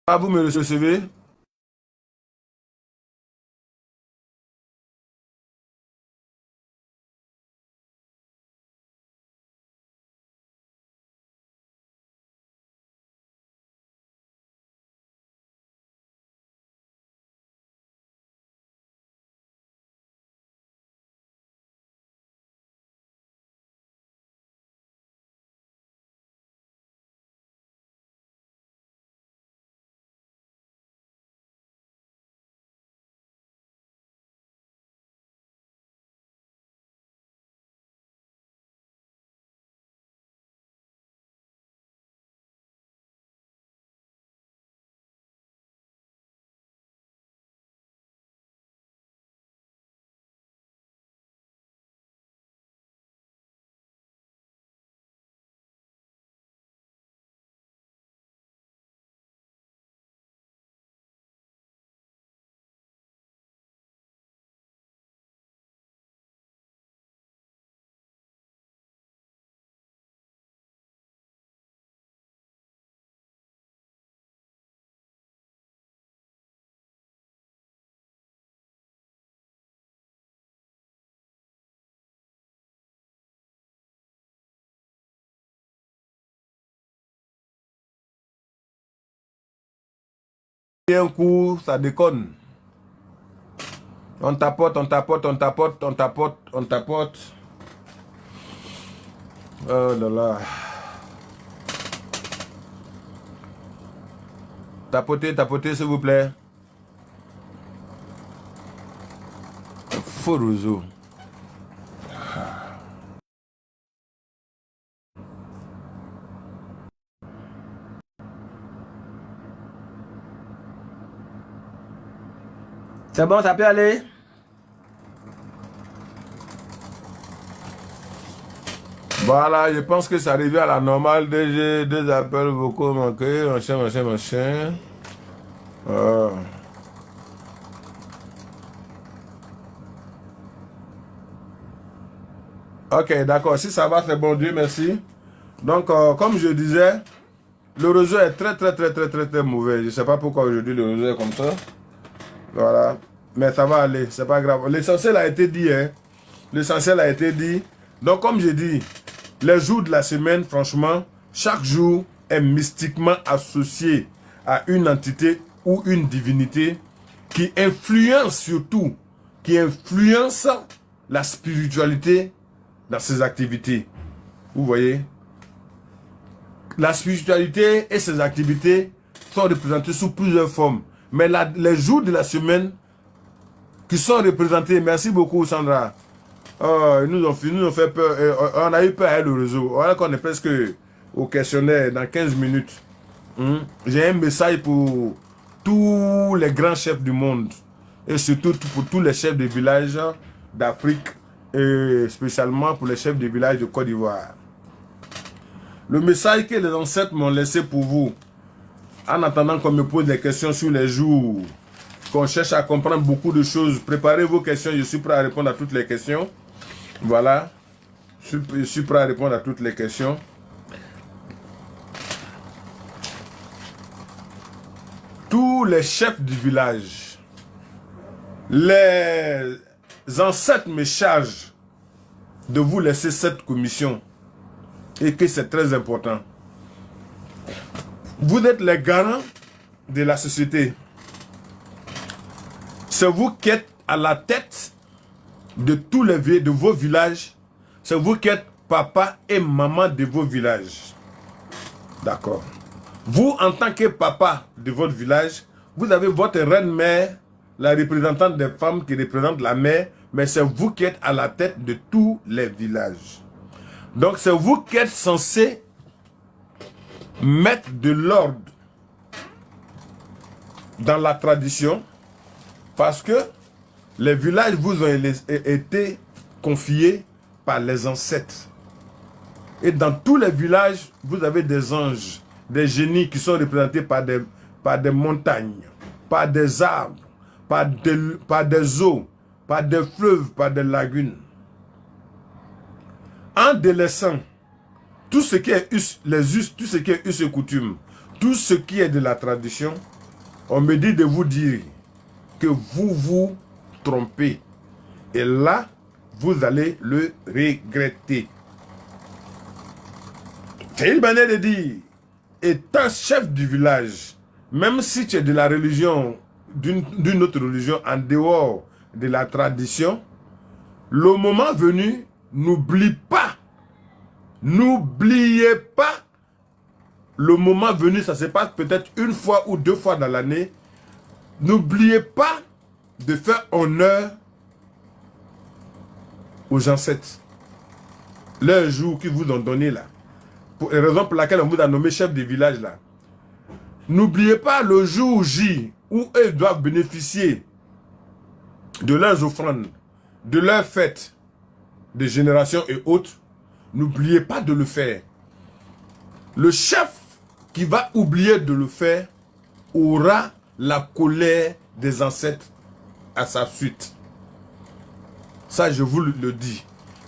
Speaker 1: Ah, vous me recevez? un coup, ça déconne. On tapote, on tapote, on tapote, on tapote, on tapote. Oh là là. Tapotez, tapotez, s'il vous plaît. Faux réseau. C'est bon, ça peut aller? Voilà, je pense que ça revient à la normale. Deux appels vocaux manqués, machin, machin, machin. Ah. Ok, d'accord. Si ça va, c'est bon, Dieu merci. Donc, comme je disais, le réseau est très mauvais. Je ne sais pas pourquoi aujourd'hui le réseau est comme ça. Voilà. Mais ça va aller, c'est pas grave. L'essentiel a été dit, hein. L'essentiel a été dit. Donc, comme je dis, les jours de la semaine, franchement, chaque jour est mystiquement associé à une entité ou une divinité qui influence surtout, qui influence la spiritualité dans ses activités. Vous voyez? La spiritualité et ses activités sont représentées sous plusieurs formes. Mais les jours de la semaine qui sont représentés, merci beaucoup Sandra, ils nous ont fait peur, on a eu peur avec le réseau. Voilà qu'on est presque au questionnaire dans 15 minutes. J'ai un message pour tous les grands chefs du monde et surtout pour tous les chefs de villages d'Afrique et spécialement pour les chefs de villages de Côte d'Ivoire. Le message que les ancêtres m'ont laissé pour vous, en attendant qu'on me pose des questions sur les jours, qu'on cherche à comprendre beaucoup de choses, préparez vos questions, je suis prêt à répondre à toutes les questions. Voilà, je suis prêt à répondre à toutes les questions. Tous les chefs du village, les ancêtres me chargent de vous laisser cette commission et que c'est très important. Vous êtes les garants de la société. C'est vous qui êtes à la tête de tous de vos villages. C'est vous qui êtes papa et maman de vos villages. D'accord. Vous, en tant que papa de votre village, vous avez votre reine-mère, la représentante des femmes qui représente la mère, mais c'est vous qui êtes à la tête de tous les villages. Donc c'est vous qui êtes censé mettre de l'ordre dans la tradition, parce que les villages vous ont été confiés par les ancêtres. Et dans tous les villages, vous avez des anges, des génies qui sont représentés par des montagnes, par des arbres, par des eaux, par des fleuves, par des lagunes. En délaissant tout ce qui est tout ce qui est us et coutumes, tout ce qui est de la tradition, on me dit de vous dire que vous vous trompez. Et là, vous allez le regretter. C'est une manière de dire, étant chef du village, même si tu es de la religion, d'une autre religion, en dehors de la tradition, le moment venu, n'oubliez pas, le moment venu, ça se passe peut-être une fois ou deux fois dans l'année, n'oubliez pas de faire honneur aux ancêtres. Leur jour qu'ils vous ont donné là. Pour la raison pour laquelle on vous a nommé chef de village là. N'oubliez pas le jour J où eux doivent bénéficier de leurs offrandes, de leurs fêtes de génération et autres. N'oubliez pas de le faire. Le chef qui va oublier de le faire aura la colère des ancêtres à sa suite. Ça, je vous le dis.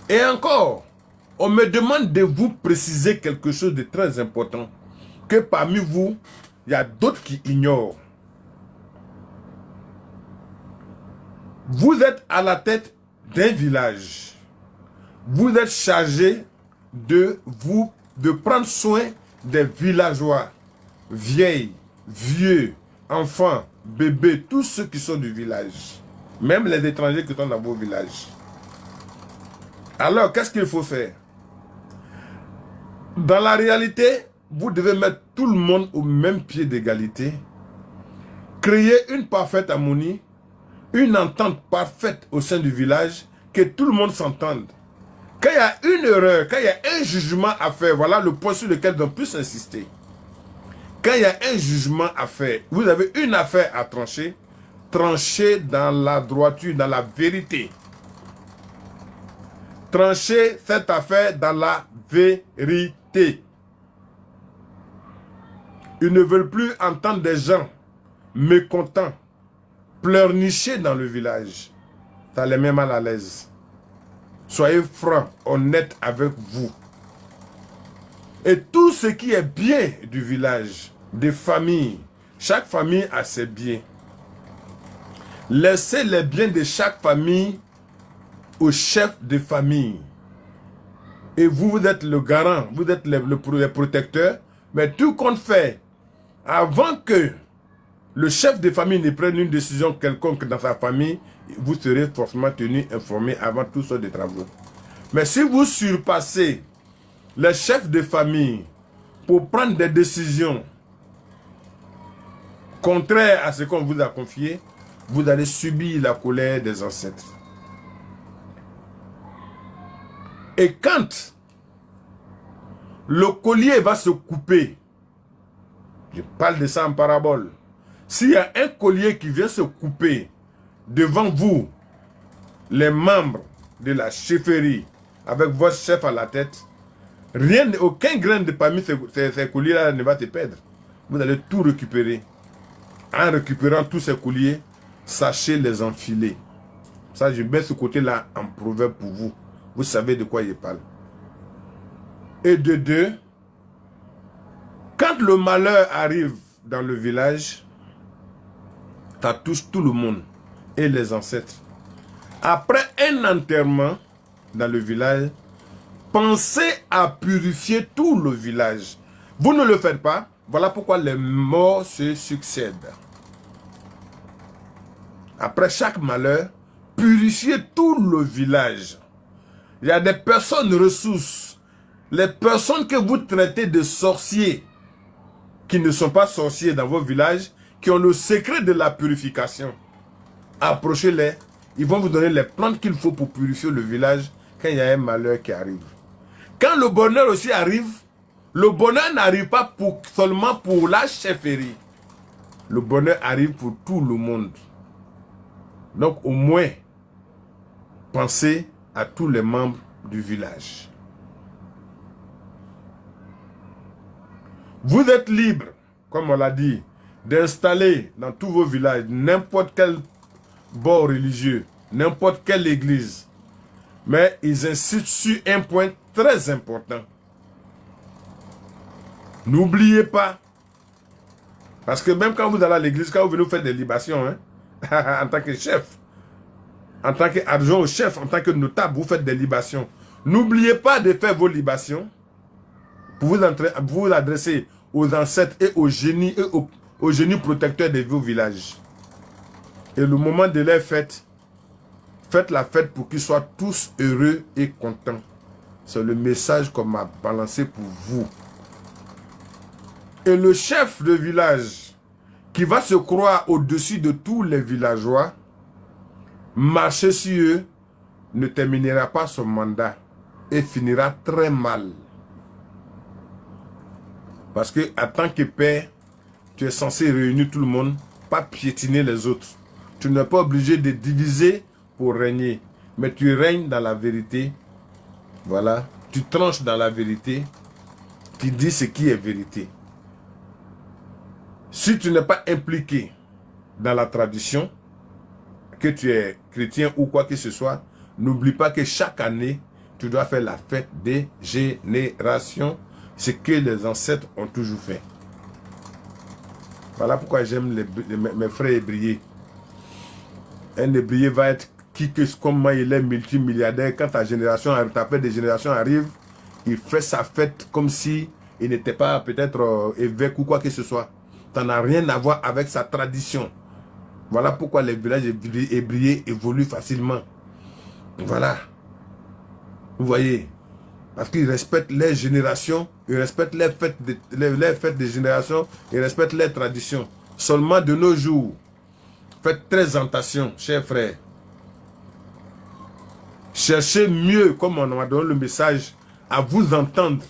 Speaker 1: Et encore, on me demande de vous préciser quelque chose de très important. Que parmi vous, il y a d'autres qui ignorent. Vous êtes à la tête d'un village. Vous êtes chargé de prendre soin des villageois, vieilles, vieux, enfants, bébés, tous ceux qui sont du village, même les étrangers qui sont dans vos villages. Alors, qu'est-ce qu'il faut faire? Dans la réalité, vous devez mettre tout le monde au même pied d'égalité, créer une parfaite harmonie, une entente parfaite au sein du village, que tout le monde s'entende. Quand il y a une erreur, quand il y a un jugement à faire, voilà le point sur lequel on peut insister. Quand il y a un jugement à faire, vous avez une affaire à trancher, tranchez dans la droiture, dans la vérité. Tranchez cette affaire dans la vérité. Ils ne veulent plus entendre des gens mécontents, pleurnicher dans le village. Ça les met mal à l'aise. Soyez francs, honnêtes avec vous. Et tout ce qui est bien du village, des familles, chaque famille a ses biens. Laissez les biens de chaque famille au chef de famille. Et vous, vous êtes le garant, vous êtes le protecteur. Mais tout compte fait, avant que le chef de famille ne prenne une décision quelconque dans sa famille, vous serez forcément tenu informé avant tout sorte de travaux. Mais si vous surpassez les chefs de famille pour prendre des décisions contraires à ce qu'on vous a confié, vous allez subir la colère des ancêtres. Et quand le collier va se couper, je parle de ça en parabole, s'il y a un collier qui vient se couper devant vous, les membres de la chefferie, avec votre chef à la tête, aucun grain de parmi ces colliers-là ne va te perdre. Vous allez tout récupérer. En récupérant tous ces colliers, sachez les enfiler. Ça, je mets ce côté-là en proverbe pour vous. Vous savez de quoi il parle. Et de deux, quand le malheur arrive dans le village, ça touche tout le monde et les ancêtres. Après un enterrement dans le village, pensez à purifier tout le village. Vous ne le faites pas, voilà pourquoi les morts se succèdent. Après chaque malheur, purifiez tout le village. Il y a des personnes ressources, les personnes que vous traitez de sorciers, qui ne sont pas sorciers dans vos villages, qui ont le secret de la purification. Approchez-les, ils vont vous donner les plantes qu'il faut pour purifier le village quand il y a un malheur qui arrive. Quand le bonheur aussi arrive, le bonheur n'arrive pas seulement pour la chefferie. Le bonheur arrive pour tout le monde. Donc au moins, pensez à tous les membres du village. Vous êtes libre, comme on l'a dit, d'installer dans tous vos villages n'importe quel bord religieux, n'importe quelle église. Mais ils insistent sur un point très important. N'oubliez pas, parce que même quand vous allez à l'église, quand vous venez faire des libations, hein, en tant que chef, en tant qu'adjoint au chef, en tant que notable, vous faites des libations. N'oubliez pas de faire vos libations pour vous adresser aux ancêtres et aux génies protecteurs de vos villages. Et le moment de leur fête, faites la fête pour qu'ils soient tous heureux et contents. C'est le message qu'on m'a balancé pour vous. Et le chef de village qui va se croire au-dessus de tous les villageois, marcher sur eux, ne terminera pas son mandat et finira très mal. Parce que en tant que père, tu es censé réunir tout le monde, pas piétiner les autres. Tu n'es pas obligé de diviser pour régner, mais tu règnes dans la vérité. Voilà, tu tranches dans la vérité, tu dis ce qui est vérité. Si tu n'es pas impliqué dans la tradition, que tu es chrétien ou quoi que ce soit, n'oublie pas que chaque année, tu dois faire la fête des générations, ce que les ancêtres ont toujours fait. Voilà pourquoi j'aime mes frères ébriers. Un ébrier va être qui que comment il est multimilliardaire. Quand ta fête des générations arrive, il fait sa fête comme si il n'était pas peut-être évêque ou quoi que ce soit. Ça n'a rien à voir avec sa tradition. Voilà pourquoi les villages ébriés évoluent facilement. Voilà. Vous voyez. Parce qu'ils respectent les générations, ils respectent les fêtes des générations, ils respectent les traditions. Seulement de nos jours, faites très attention, chers frères. Cherchez mieux, comme on m'a donné le message, à vous entendre.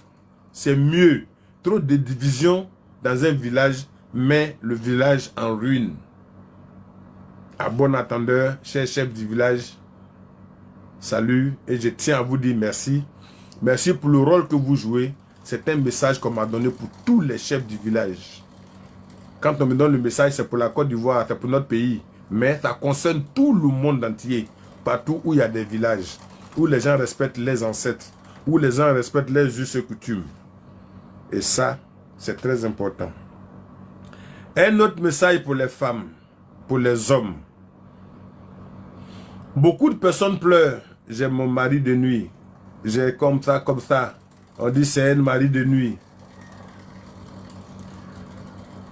Speaker 1: C'est mieux. Trop de divisions dans un village, mais le village en ruine. À bon entendeur, cher chef du village, salut et je tiens à vous dire merci. Merci pour le rôle que vous jouez. C'est un message qu'on m'a donné pour tous les chefs du village. Quand on me donne le message, c'est pour la Côte d'Ivoire, c'est pour notre pays. Mais ça concerne tout le monde entier. Partout où il y a des villages, où les gens respectent les ancêtres, où les gens respectent les us et coutumes. Et ça, c'est très important. Un autre message pour les femmes, pour les hommes. Beaucoup de personnes pleurent. J'ai mon mari de nuit. J'ai comme ça, comme ça. On dit c'est un mari de nuit.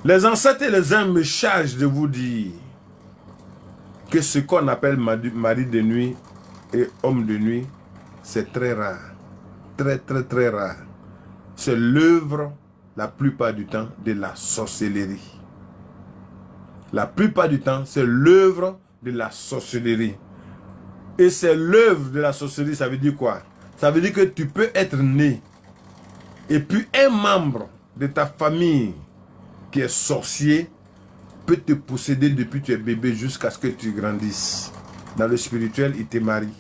Speaker 1: Les ancêtres et les hommes me chargent de vous dire que ce qu'on appelle mari de nuit et homme de nuit, c'est très rare. Très, très, très rare. C'est l'œuvre, la plupart du temps, de la sorcellerie. La plupart du temps, c'est l'œuvre de la sorcellerie. Et c'est l'œuvre de la sorcellerie, ça veut dire quoi? Ça veut dire que tu peux être né. Et puis un membre de ta famille qui est sorcier peut te posséder depuis que tu es bébé jusqu'à ce que tu grandisses. Dans le spirituel, il te marie.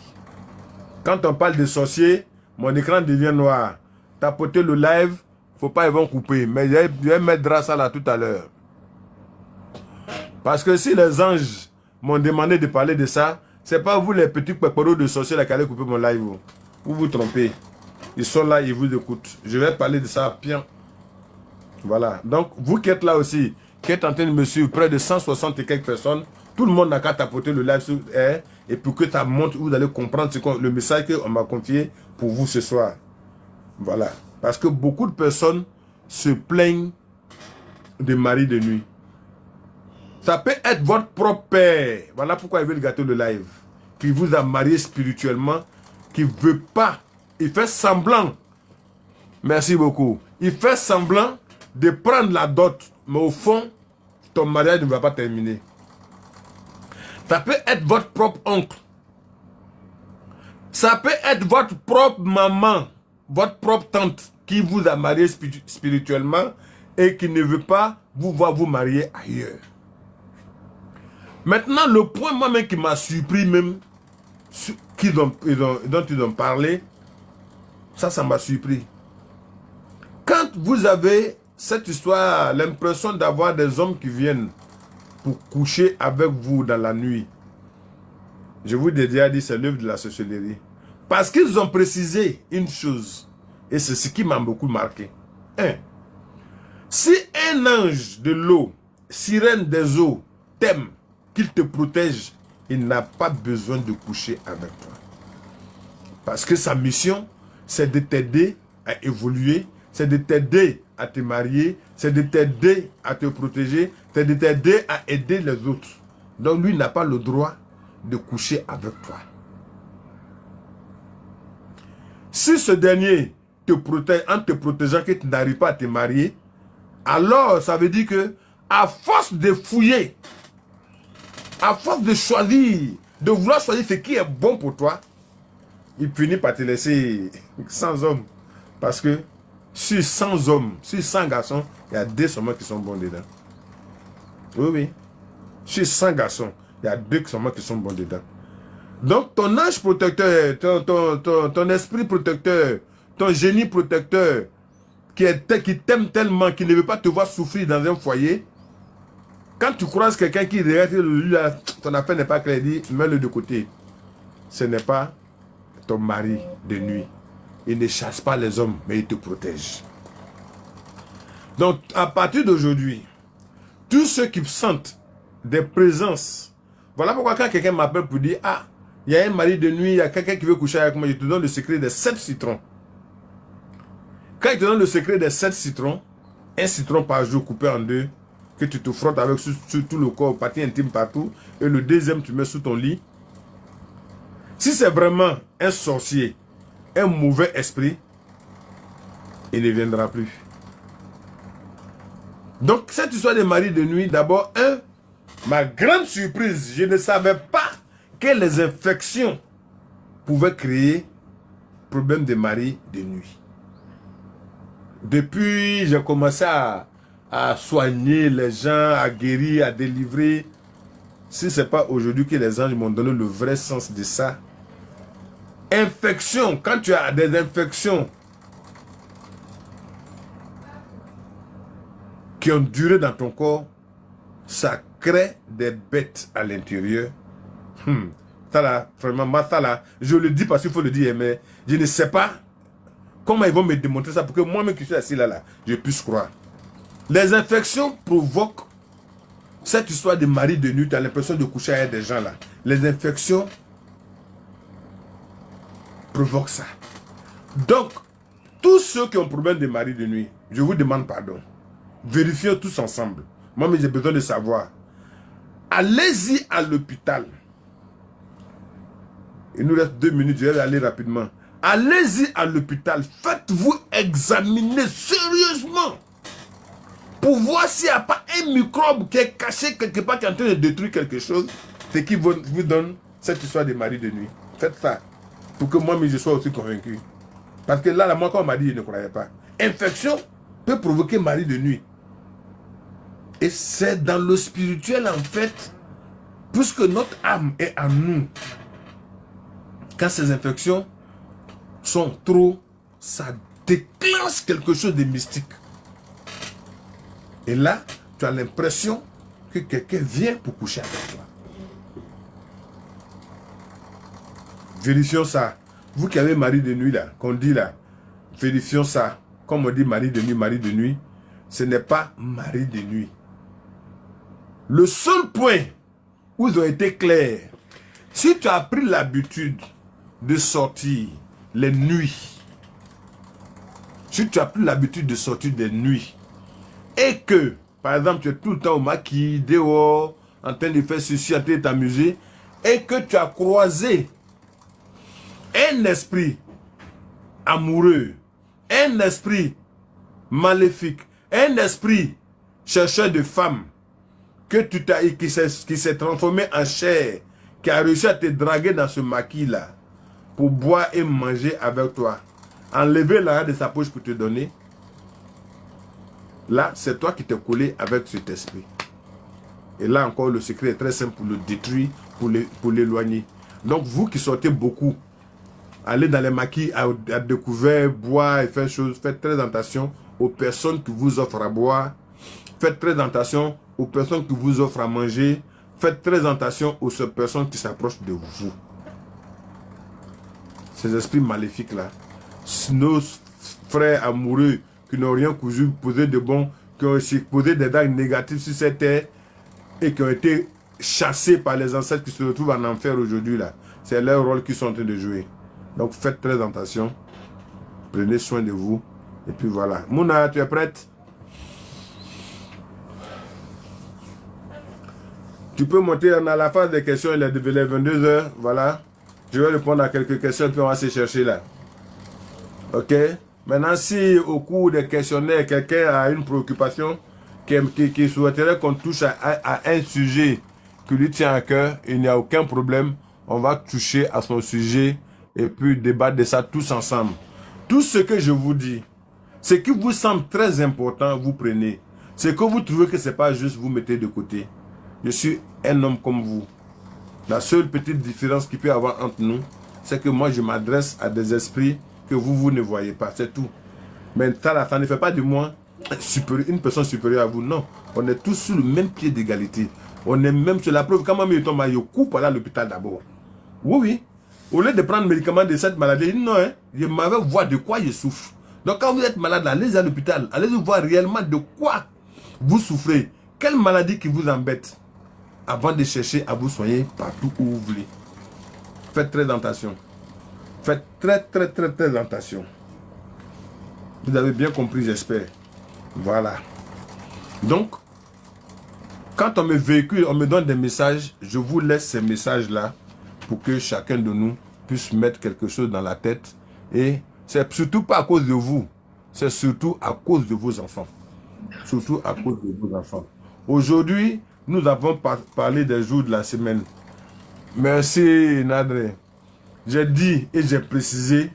Speaker 1: Quand on parle de sorcier, mon écran devient noir. Tapoter le live, faut pas ils vont couper. Mais je vais mettre ça là tout à l'heure. Parce que si les anges m'ont demandé de parler de ça, c'est pas vous les petits péperos de sorciers là qui allez couper mon live. Vous vous trompez. Ils sont là, ils vous écoutent. Je vais parler de ça bien. Voilà. Donc, vous qui êtes là aussi, qui êtes en train de me suivre, près de 160 et quelques personnes, tout le monde n'a qu'à tapoter le live sur R et pour que ça montre, vous allez comprendre le message qu'on m'a confié pour vous ce soir. Voilà. Parce que beaucoup de personnes se plaignent de mari de nuit. Ça peut être votre propre père. Voilà pourquoi il veut gâter le live. Qui vous a marié spirituellement, qui ne veut pas. Il fait semblant. Merci beaucoup. Il fait semblant de prendre la dot. Mais au fond, ton mariage ne va pas terminer. Ça peut être votre propre oncle. Ça peut être votre propre maman, votre propre tante qui vous a marié spirituellement et qui ne veut pas vous voir vous marier ailleurs. Maintenant, le point moi-même qui m'a surpris même, dont ils ont parlé, ça m'a surpris. Quand vous avez cette histoire, l'impression d'avoir des hommes qui viennent pour coucher avec vous dans la nuit, je vous ai déjà dit, c'est l'œuvre de la sorcellerie. Parce qu'ils ont précisé une chose, et c'est ce qui m'a beaucoup marqué. Si un ange de l'eau, sirène des eaux, t'aime, qu'il te protège, il n'a pas besoin de coucher avec toi. Parce que sa mission, c'est de t'aider à évoluer, c'est de t'aider à te marier, c'est de t'aider à te protéger, c'est de t'aider à aider les autres. Donc lui n'a pas le droit de coucher avec toi. Si ce dernier te protège, en te protégeant que tu n'arrives pas à te marier, alors ça veut dire que à force de fouiller, à force de choisir, de vouloir choisir ce qui est bon pour toi, il finit par te laisser sans homme. Parce que sur 100 hommes, sur 100 garçons, il y a 2 seulement qui sont bons dedans. Oui, oui. Sur 100 garçons, il y a 2 seulement qui sont bons dedans. Donc ton ange protecteur, ton esprit protecteur, ton génie protecteur, qui t'aime tellement, qui ne veut pas te voir souffrir dans un foyer, quand tu croises quelqu'un qui regarde, ton affaire n'est pas claire, dit, mets-le de côté. Ce n'est pas ton mari de nuit. Il ne chasse pas les hommes, mais il te protège. Donc, à partir d'aujourd'hui, tous ceux qui sentent des présences, voilà pourquoi quand quelqu'un m'appelle pour dire, ah, il y a un mari de nuit, il y a quelqu'un qui veut coucher avec moi, je te donne le secret des 7 citrons. Quand il te donne le secret des 7 citrons, un citron par jour coupé en 2, que tu te frottes avec sur tout le corps, partie intime partout, et le deuxième, tu mets sous ton lit. Si c'est vraiment un sorcier, un mauvais esprit, il ne viendra plus. Donc, cette histoire de mari de nuit, d'abord, ma grande surprise, je ne savais pas que les infections pouvaient créer problème de mari de nuit. Depuis, j'ai commencé à soigner les gens, à guérir, à délivrer. Si ce n'est pas aujourd'hui que les anges m'ont donné le vrai sens de ça. Infection, quand tu as des infections qui ont duré dans ton corps, ça crée des bêtes à l'intérieur. Ça là, vraiment, ça là, je le dis parce qu'il faut le dire, mais je ne sais pas comment ils vont me démontrer ça pour que moi-même qui suis assis là, je puisse croire. Les infections provoquent cette histoire de mari de nuit, tu as l'impression de coucher avec des gens là. Les infections provoquent ça. Donc, tous ceux qui ont problème de mari de nuit, je vous demande pardon. Vérifions tous ensemble. Moi, mais j'ai besoin de savoir. Allez-y à l'hôpital. Il nous reste 2 minutes, je vais aller rapidement. Allez-y à l'hôpital. Faites-vous examiner sérieusement. Pour voir s'il n'y a pas un microbe qui est caché quelque part, qui est en train de détruire quelque chose. C'est qui vous donne cette histoire de mari de nuit. Faites ça. Pour que moi, je sois aussi convaincu. Parce que là, moi, quand on m'a dit, je ne croyais pas. Infection peut provoquer mari de nuit. Et c'est dans le spirituel, en fait, puisque notre âme est en nous. Quand ces infections sont trop, ça déclenche quelque chose de mystique. Et là, tu as l'impression que quelqu'un vient pour coucher avec toi. Vérifions ça. Vous qui avez mari de nuit là, qu'on dit là, vérifions ça. Comme on dit mari de nuit, ce n'est pas mari de nuit. Le seul point où ils ont été clairs, si tu as pris l'habitude de sortir les nuits, si tu as pris l'habitude de sortir des nuits, et que, par exemple, tu es tout le temps au maquis, dehors, en train de faire ceci, en train de t'amuser, et que tu as croisé un esprit amoureux, un esprit maléfique, un esprit chercheur de femmes, que tu t'as qui s'est transformé en chair, qui a réussi à te draguer dans ce maquis-là, pour boire et manger avec toi, enlever l'argent de sa poche pour te donner, là, c'est toi qui t'es collé avec cet esprit. Et là encore, le secret est très simple pour le détruire, pour l'éloigner. Donc, vous qui sortez beaucoup, allez dans les maquis à découvert, boire et faire choses, faites très attention aux personnes qui vous offrent à boire. Faites très attention aux personnes qui vous offrent à manger. Faites très attention aux personnes qui s'approchent de vous. Ces esprits maléfiques-là, nos frères amoureux qui n'ont rien posé de bon, qui ont posé des dagues négatives sur cette terre et qui ont été chassés par les ancêtres qui se retrouvent en enfer aujourd'hui là. C'est leur rôle qu'ils sont en train de jouer. Donc faites très attention. Prenez soin de vous. Et puis voilà. Mouna, tu es prête? Tu peux monter, on a la phase des questions, il est 22 h. Voilà. Je vais répondre à quelques questions, puis on va se chercher là. Ok? Maintenant, si au cours des questionnaires, quelqu'un a une préoccupation, qui souhaiterait qu'on touche à un sujet qui lui tient à cœur, il n'y a aucun problème. On va toucher à son sujet et puis débattre de ça tous ensemble. Tout ce que je vous dis, ce qui vous semble très important, vous prenez. Ce que vous trouvez que ce n'est pas juste, vous mettez de côté. Je suis un homme comme vous. La seule petite différence qu'il peut y avoir entre nous, c'est que moi je m'adresse à des esprits que vous ne voyez pas, c'est tout. Mais ça ne fait pas de moi une personne supérieure à vous, non. On est tous sur le même pied d'égalité. On est même sur la preuve. Quand moi je tombe, je coupe à l'hôpital d'abord. Oui, oui. Au lieu de prendre le médicament de cette maladie, non, hein, je m'avais voir de quoi je souffre. Donc quand vous êtes malade, allez à l'hôpital, allez voir réellement de quoi vous souffrez. Quelle maladie qui vous embête, avant de chercher à vous soigner partout où vous voulez. Faites très attention. Faites très attention. Vous avez bien compris, j'espère. Voilà. Donc, Quand on me véhicule, on me donne des messages, je vous laisse ces messages-là pour que chacun de nous puisse mettre quelque chose dans la tête. Et c'est surtout pas à cause de vous, c'est surtout à cause de vos enfants. Surtout à cause de vos enfants. Aujourd'hui, nous avons parlé des jours de la semaine. Merci Nadre. J'ai dit et j'ai précisé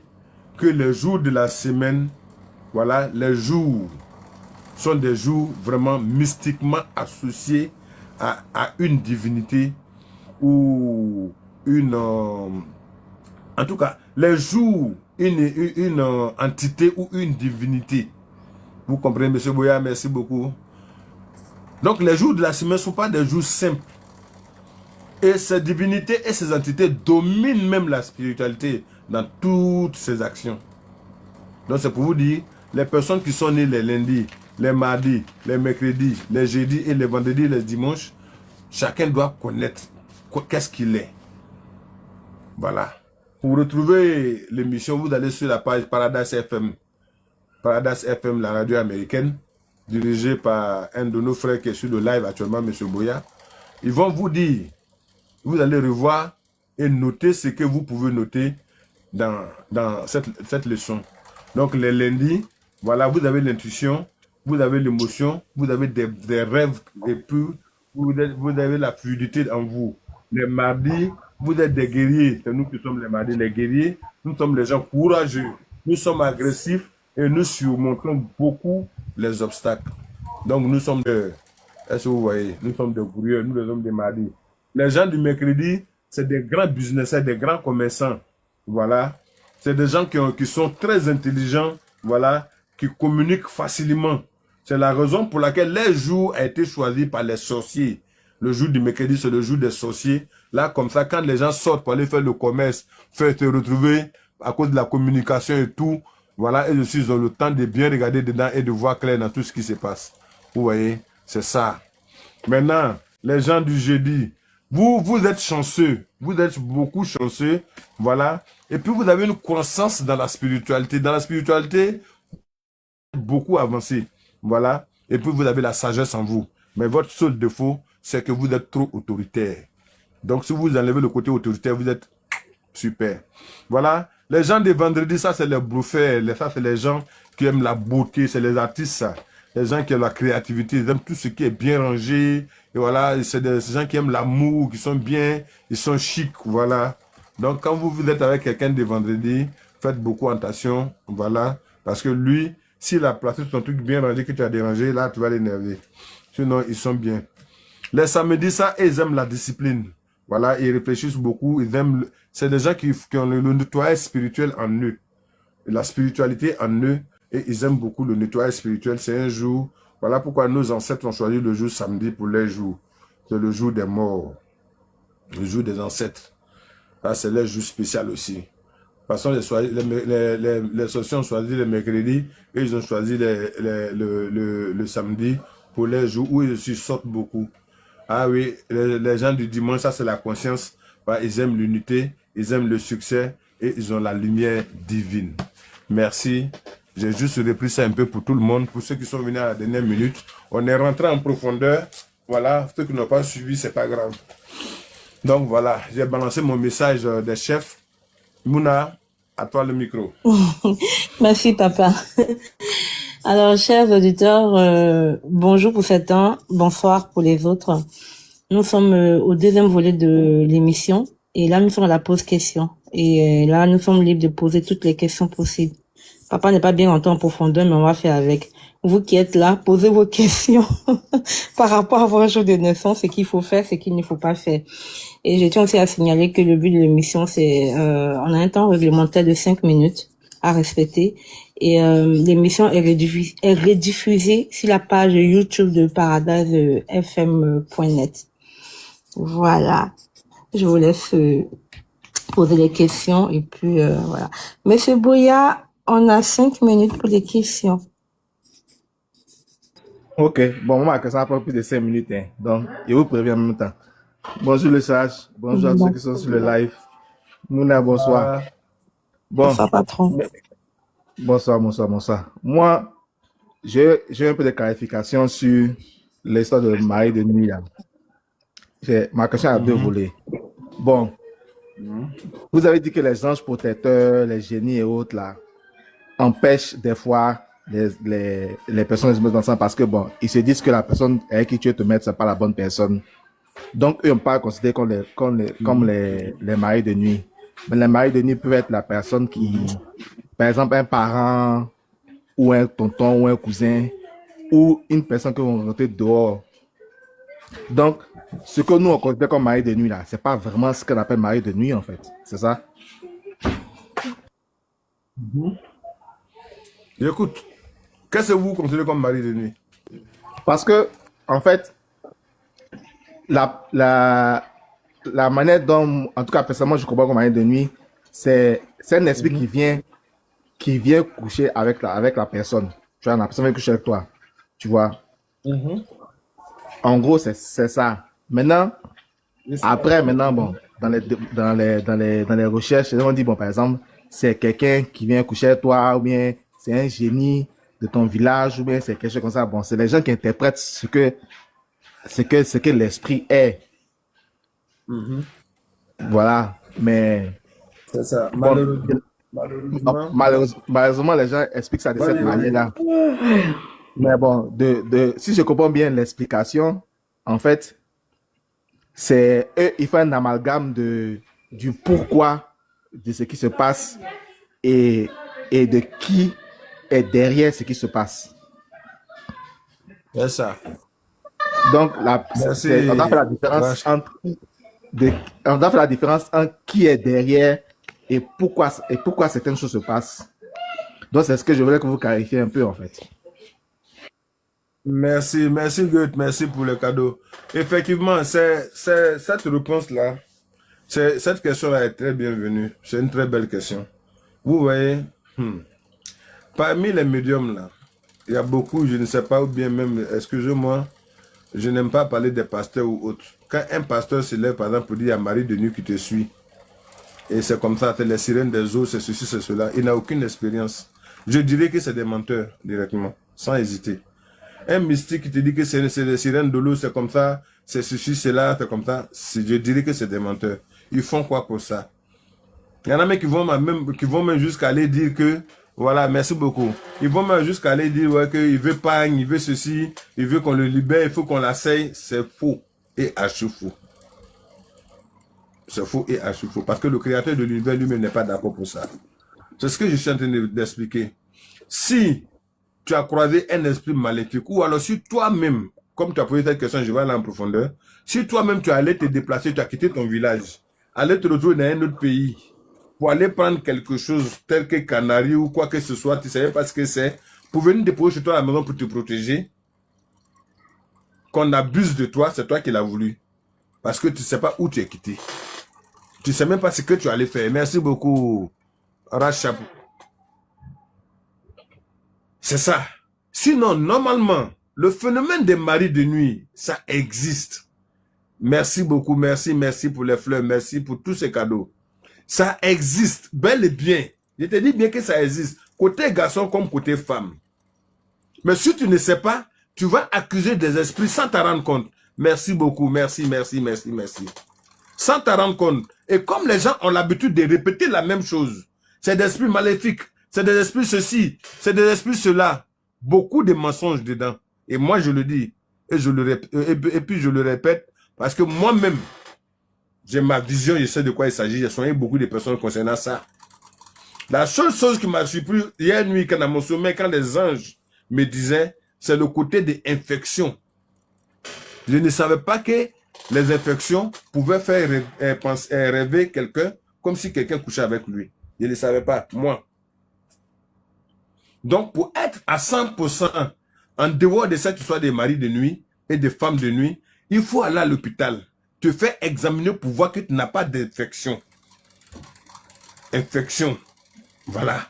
Speaker 1: que les jours de la semaine, voilà, les jours sont des jours vraiment mystiquement associés à une divinité ou une... en tout cas, les jours, une entité ou une divinité. Vous comprenez, M. Boya, merci beaucoup. Donc, les jours de la semaine ne sont pas des jours simples. Et ces divinités et ces entités dominent même la spiritualité dans toutes ces actions. Donc, c'est pour vous dire, les personnes qui sont nées les lundis, les mardis, les mercredis, les jeudis et les vendredis, les dimanches, chacun doit connaître qu'est-ce qu'il est. Voilà. Pour retrouver l'émission, vous allez sur la page Paradise FM. Paradise FM, la radio américaine, dirigée par un de nos frères qui est sur le live actuellement, M. Boya. Ils vont vous dire, vous allez revoir et noter ce que vous pouvez noter dans cette leçon. Donc les lundis, voilà, vous avez l'intuition, vous avez l'émotion, vous avez des rêves et puis vous avez la fluidité en vous. Les mardis, vous êtes des guerriers, c'est nous qui sommes les mardis, les guerriers, nous sommes les gens courageux, nous sommes agressifs et nous surmontons beaucoup les obstacles. Donc nous sommes est-ce que vous voyez, nous sommes des courriers, nous les hommes des mardis. Les gens du mercredi, c'est des grands businessers, des grands commerçants. Voilà. C'est des gens qui sont très intelligents, voilà, qui communiquent facilement. C'est la raison pour laquelle les jours a été choisi par les sorciers. Le jour du mercredi, c'est le jour des sorciers. Là, comme ça, quand les gens sortent pour aller faire le commerce, faire se retrouver à cause de la communication et tout, voilà, et aussi ils ont le temps de bien regarder dedans et de voir clair dans tout ce qui se passe. Vous voyez, c'est ça. Maintenant, les gens du jeudi, vous êtes chanceux, vous êtes beaucoup chanceux, voilà. Et puis vous avez une croissance dans la spiritualité. Dans la spiritualité, beaucoup avancé, voilà. Et puis vous avez la sagesse en vous. Mais votre seul défaut, c'est que vous êtes trop autoritaire. Donc si vous enlevez le côté autoritaire, vous êtes super. Voilà. Les gens des vendredis, ça c'est les bluffeurs, ça c'est les gens qui aiment la beauté, c'est les artistes, ça. Les gens qui aiment la créativité, ils aiment tout ce qui est bien rangé. Et voilà, c'est des gens qui aiment l'amour, qui sont bien, ils sont chics, voilà. Donc, quand vous êtes avec quelqu'un de vendredi, faites beaucoup attention, voilà. Parce que lui, s'il a placé son truc bien rangé que tu as dérangé, là, tu vas l'énerver. Sinon, ils sont bien. Les samedis, ça, ils aiment la discipline. Voilà, ils réfléchissent beaucoup, ils aiment... C'est des gens qui ont le nettoyage spirituel en eux. La spiritualité en eux. Et ils aiment beaucoup le nettoyage spirituel. C'est un jour. Voilà pourquoi nos ancêtres ont choisi le jour samedi pour les jours. C'est le jour des morts. Le jour des ancêtres. Là, c'est leur jour spécial aussi. De toute façon, les sorciers ont choisi le mercredi et ils ont choisi le samedi pour les jours où ils se sortent beaucoup. Ah oui, les gens du dimanche, ça c'est la conscience. Ils aiment l'unité, ils aiment le succès et ils ont la lumière divine. Merci. J'ai juste repris ça un peu pour tout le monde. Pour ceux qui sont venus à la dernière minute, on est rentré en profondeur. Voilà, ceux qui n'ont pas suivi, c'est pas grave. Donc voilà, j'ai balancé mon message des chefs. Mouna, à toi le micro.
Speaker 2: Merci, papa. Alors, chers auditeurs, bonjour pour certains, bonsoir pour les autres. Nous sommes au deuxième volet de l'émission et là, nous sommes à la pause questions. Et là, nous sommes libres de poser toutes les questions possibles. Papa n'est pas bien rentré en profondeur, mais on va faire avec. Vous qui êtes là, posez vos questions par rapport à votre jour de naissance, ce qu'il faut faire, ce qu'il ne faut pas faire. Et je tiens aussi à signaler que le but de l'émission, c'est, on a un temps réglementaire de 5 minutes à respecter. Et l'émission est rediffusée sur la page YouTube de paradisefm.net. Voilà. Je vous laisse poser les questions et puis voilà. Monsieur Boya, on a 5 minutes pour les questions.
Speaker 3: Ok, bon, on va que ça va pas plus de 5 minutes. Hein. Donc, je vous préviens en même temps. Bonjour le sage, bonjour à ceux qui sont sur le live. Mouna, bonsoir. Bon,
Speaker 2: Bonsoir, patron.
Speaker 3: Bonsoir. Moi, j'ai un peu de clarification sur l'histoire de mari de nuit, là. Ma question a deux volets. Bon, vous avez dit que les anges protecteurs, les génies et autres, là, empêchent des fois les personnes de se mettre ensemble parce que, bon, ils se disent que la personne avec qui tu veux te mettre, c'est pas la bonne personne. Donc, eux, on pas considéré comme les maris de nuit. Mais les maris de nuit peuvent être la personne qui, par exemple, un parent, ou un tonton, ou un cousin, ou une personne que vous rencontrez dehors. Donc, ce que nous, on considère comme mari de nuit, là, c'est pas vraiment ce qu'on appelle mari de nuit, en fait. C'est ça?
Speaker 1: Écoute, qu'est-ce que vous considérez comme mari de nuit?
Speaker 3: Parce que, en fait, la manière dont, en tout cas, personnellement, je comprends comme mari de nuit, c'est un esprit qui vient coucher avec la personne. Tu vois, la personne vient coucher avec toi. Tu vois? En gros, c'est ça. Maintenant, bon, dans les recherches, on dit, bon, par exemple, c'est quelqu'un qui vient coucher avec toi, ou bien c'est un génie de ton village, ou bien c'est quelque chose comme ça. Bon, c'est les gens qui interprètent ce que l'esprit est. Voilà. Mais,
Speaker 1: C'est ça.
Speaker 3: bon,
Speaker 1: Malheureusement.
Speaker 3: malheureusement, les gens expliquent ça de cette manière-là. Mais bon, si je comprends bien l'explication, en fait, c'est eux, ils font un amalgame du pourquoi de ce qui se passe et de qui est derrière ce qui se passe.
Speaker 1: C'est ça.
Speaker 3: Donc,
Speaker 1: Merci.
Speaker 3: on doit faire la différence on doit faire la différence entre qui est derrière et pourquoi certaines choses se passent. Donc, c'est ce que je voulais que vous clarifiez un peu, en fait.
Speaker 1: Merci Goethe, merci pour le cadeau. Effectivement, cette réponse-là, cette question-là est très bienvenue. C'est une très belle question. Vous voyez, parmi les médiums là, il y a beaucoup, je ne sais pas, ou bien même, excusez-moi, je n'aime pas parler des pasteurs ou autres. Quand un pasteur se lève, par exemple, pour dire, il y a Marie de nuit qui te suit, et c'est comme ça, c'est les sirènes des eaux, c'est ceci, c'est cela, il n'a aucune expérience. Je dirais que c'est des menteurs, directement, sans hésiter. Un mystique qui te dit que c'est les sirènes de l'eau, c'est comme ça, c'est ceci, c'est là, c'est comme ça, je dirais que c'est des menteurs. Ils font quoi pour ça? Il y en a même qui vont même jusqu'à aller dire que, voilà, merci beaucoup. Ils vont même jusqu'à aller dire ouais, qu'il veut pagne, il veut ceci, il veut qu'on le libère, il faut qu'on l'asseye. C'est faux et archi-faux. C'est faux et archi-faux. Parce que le créateur de l'univers lui-même n'est pas d'accord pour ça. C'est ce que je suis en train d'expliquer. Si tu as croisé un esprit maléfique, ou alors si toi-même, comme tu as posé cette question, je vais aller en profondeur, si toi-même tu allais te déplacer, tu as quitté ton village, aller te retrouver dans un autre pays, pour aller prendre quelque chose tel que Canaries ou quoi que ce soit, tu ne savais pas ce que c'est, pour venir déposer chez toi à la maison pour te protéger, qu'on abuse de toi, c'est toi qui l'as voulu. Parce que tu ne sais pas où tu es quitté. Tu ne sais même pas ce que tu allais faire. Merci beaucoup, Rachab. C'est ça. Sinon, normalement, le phénomène des maris de nuit, ça existe. Merci beaucoup, merci pour les fleurs, merci pour tous ces cadeaux. Ça existe, bel et bien. Je te dis bien que ça existe, côté garçon comme côté femme. Mais si tu ne sais pas, tu vas accuser des esprits sans t'en rendre compte. Merci beaucoup, merci. Sans t'en rendre compte. Et comme les gens ont l'habitude de répéter la même chose, c'est des esprits maléfiques, c'est des esprits ceci, c'est des esprits cela. Beaucoup de mensonges dedans. Et moi je le dis, et puis je le répète, parce que moi-même, j'ai ma vision, je sais de quoi il s'agit. J'ai soigné beaucoup de personnes concernant ça. La seule chose qui m'a surpris hier nuit, quand dans mon sommeil, quand les anges me disaient, c'est le côté des infections. Je ne savais pas que les infections pouvaient faire rêver quelqu'un comme si quelqu'un couchait avec lui. Je ne savais pas, moi. Donc, pour être à 100% en dehors de cette histoire des maris de nuit et des femmes de nuit, il faut aller à l'hôpital. Te faire examiner pour voir que tu n'as pas d'infection. Infection. Voilà.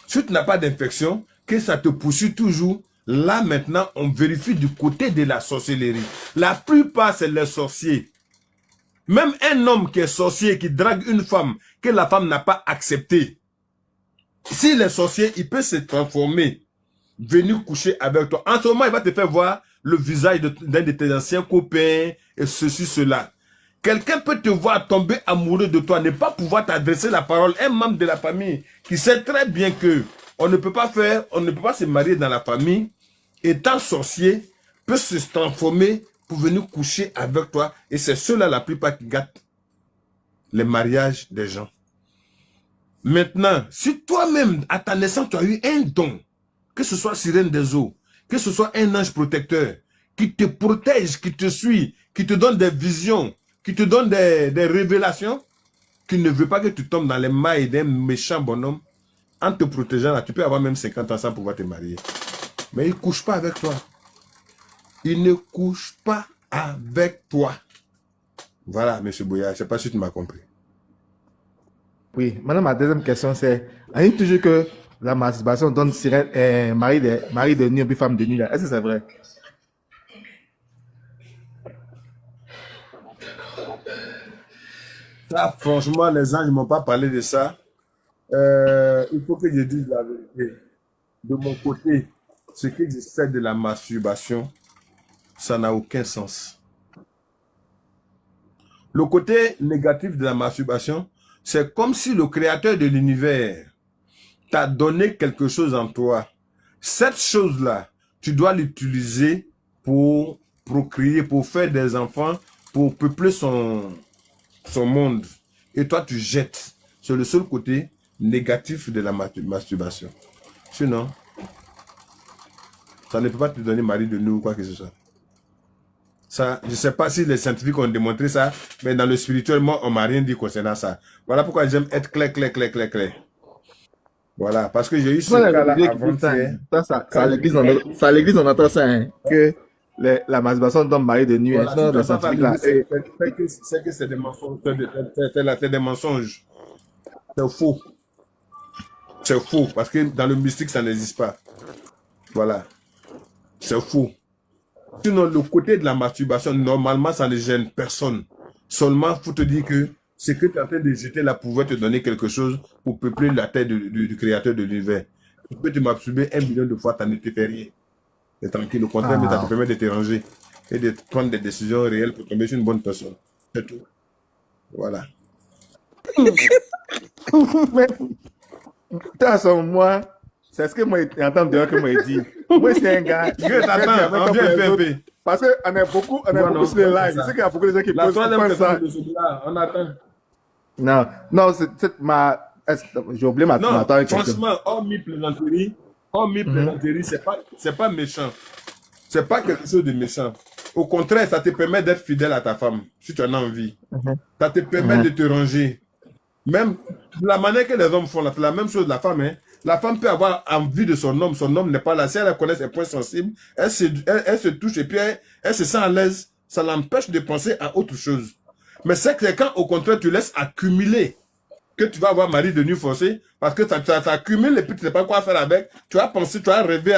Speaker 1: Si tu n'as pas d'infection, que ça te poursuit toujours, là maintenant, on vérifie du côté de la sorcellerie. La plupart, c'est les sorciers. Même un homme qui est sorcier, qui drague une femme, que la femme n'a pas acceptée. S'il est sorcier, il peut se transformer, venir coucher avec toi. En ce moment, il va te faire voir le visage d'un de tes anciens copains et ceci, cela. Quelqu'un peut te voir tomber amoureux de toi, ne pas pouvoir t'adresser la parole. Un membre de la famille qui sait très bien que on ne peut pas se marier dans la famille, étant sorcier, peut se transformer pour venir coucher avec toi. Et c'est ceux-là, la plupart, qui gâtent les mariages des gens. Maintenant, si toi-même, à ta naissance, tu as eu un don, que ce soit sirène des eaux, que ce soit un ange protecteur, qui te protège, qui te suit, qui te donne des visions, qui te donne des révélations, qui ne veut pas que tu tombes dans les mailles d'un méchant bonhomme, en te protégeant, là, tu peux avoir même 50 ans sans pouvoir te marier. Mais il ne couche pas avec toi. Il ne couche pas avec toi. Voilà, M. Boya, je ne sais pas si tu m'as compris.
Speaker 3: Oui, maintenant ma deuxième question c'est, on dit toujours que la masturbation donne sirène, mari de nuit et puis femme de nuit. Est-ce que c'est vrai?
Speaker 1: Ça, franchement, les anges ne m'ont pas parlé de ça. Il faut que je dise la vérité. De mon côté, ce que je sais de la masturbation, ça n'a aucun sens. Le côté négatif de la masturbation, c'est comme si le créateur de l'univers t'a donné quelque chose en toi. Cette chose-là, tu dois l'utiliser pour procréer, pour faire des enfants, pour peupler son monde. Et toi, tu jettes. C'est le seul côté négatif de la masturbation. Sinon, ça ne peut pas te donner mari de nous ou quoi que ce soit. Ça, je ne sais pas si les scientifiques ont démontré ça, mais dans le spirituel, moi, on ne m'a rien dit concernant ça. Voilà pourquoi j'aime être clair. Voilà, parce que j'ai eu ce cas-là avant-hier.
Speaker 3: Ça, à l'église, on entend ça, hein, que la masturbation donne mari de nuit.
Speaker 1: Voilà,
Speaker 3: Non,
Speaker 1: si
Speaker 3: les
Speaker 1: tu entends
Speaker 3: scientifiques
Speaker 1: ça,
Speaker 3: là.
Speaker 1: c'est que c'est des mensonges. C'est des mensonges. C'est faux. C'est faux, parce que dans le mystique, ça n'existe pas. Voilà. C'est faux. Sinon, le côté de la masturbation, normalement, ça ne gêne personne. Seulement, il faut te dire que ce que tu es en train de jeter là pouvait te donner quelque chose pour peupler la terre du créateur de l'univers. Tu peux te masturber 1 million de fois, ça ne te fait rien. C'est tranquille. Au contraire, mais ça te permet de te ranger et de prendre des décisions réelles pour tomber sur une bonne personne. C'est tout. Voilà.
Speaker 3: Mais, de toute façon, moi, c'est ce que moi, j'entends dehors que moi, dit. Moi, c'est un gars.
Speaker 1: Je t'attends, on vient FFP.
Speaker 3: Parce qu'on est beaucoup, sur les lives. Je sais qu'il y a beaucoup de gens qui
Speaker 1: La
Speaker 3: posent
Speaker 1: troisième
Speaker 3: ça.
Speaker 1: question de celui-là, on attend.
Speaker 3: Non, c'est j'ai oublié ma
Speaker 1: Non,
Speaker 3: question.
Speaker 1: franchement, hormis plaisanterie, c'est pas méchant. C'est pas quelque chose de méchant. Au contraire, ça te permet d'être fidèle à ta femme, si tu en as envie. Ça te permet de te ranger. Même la manière que les hommes font, c'est la même chose de la femme. Hein. La femme peut avoir envie de son homme n'est pas là. Si elle connaît ses points sensibles, elle se touche et puis elle se sent à l'aise. Ça l'empêche de penser à autre chose. Mais c'est que quand, au contraire, tu laisses accumuler, que tu vas avoir mari de nuit forcé, parce que ça accumule et puis tu ne sais pas quoi faire avec. Tu vas penser, tu vas rêver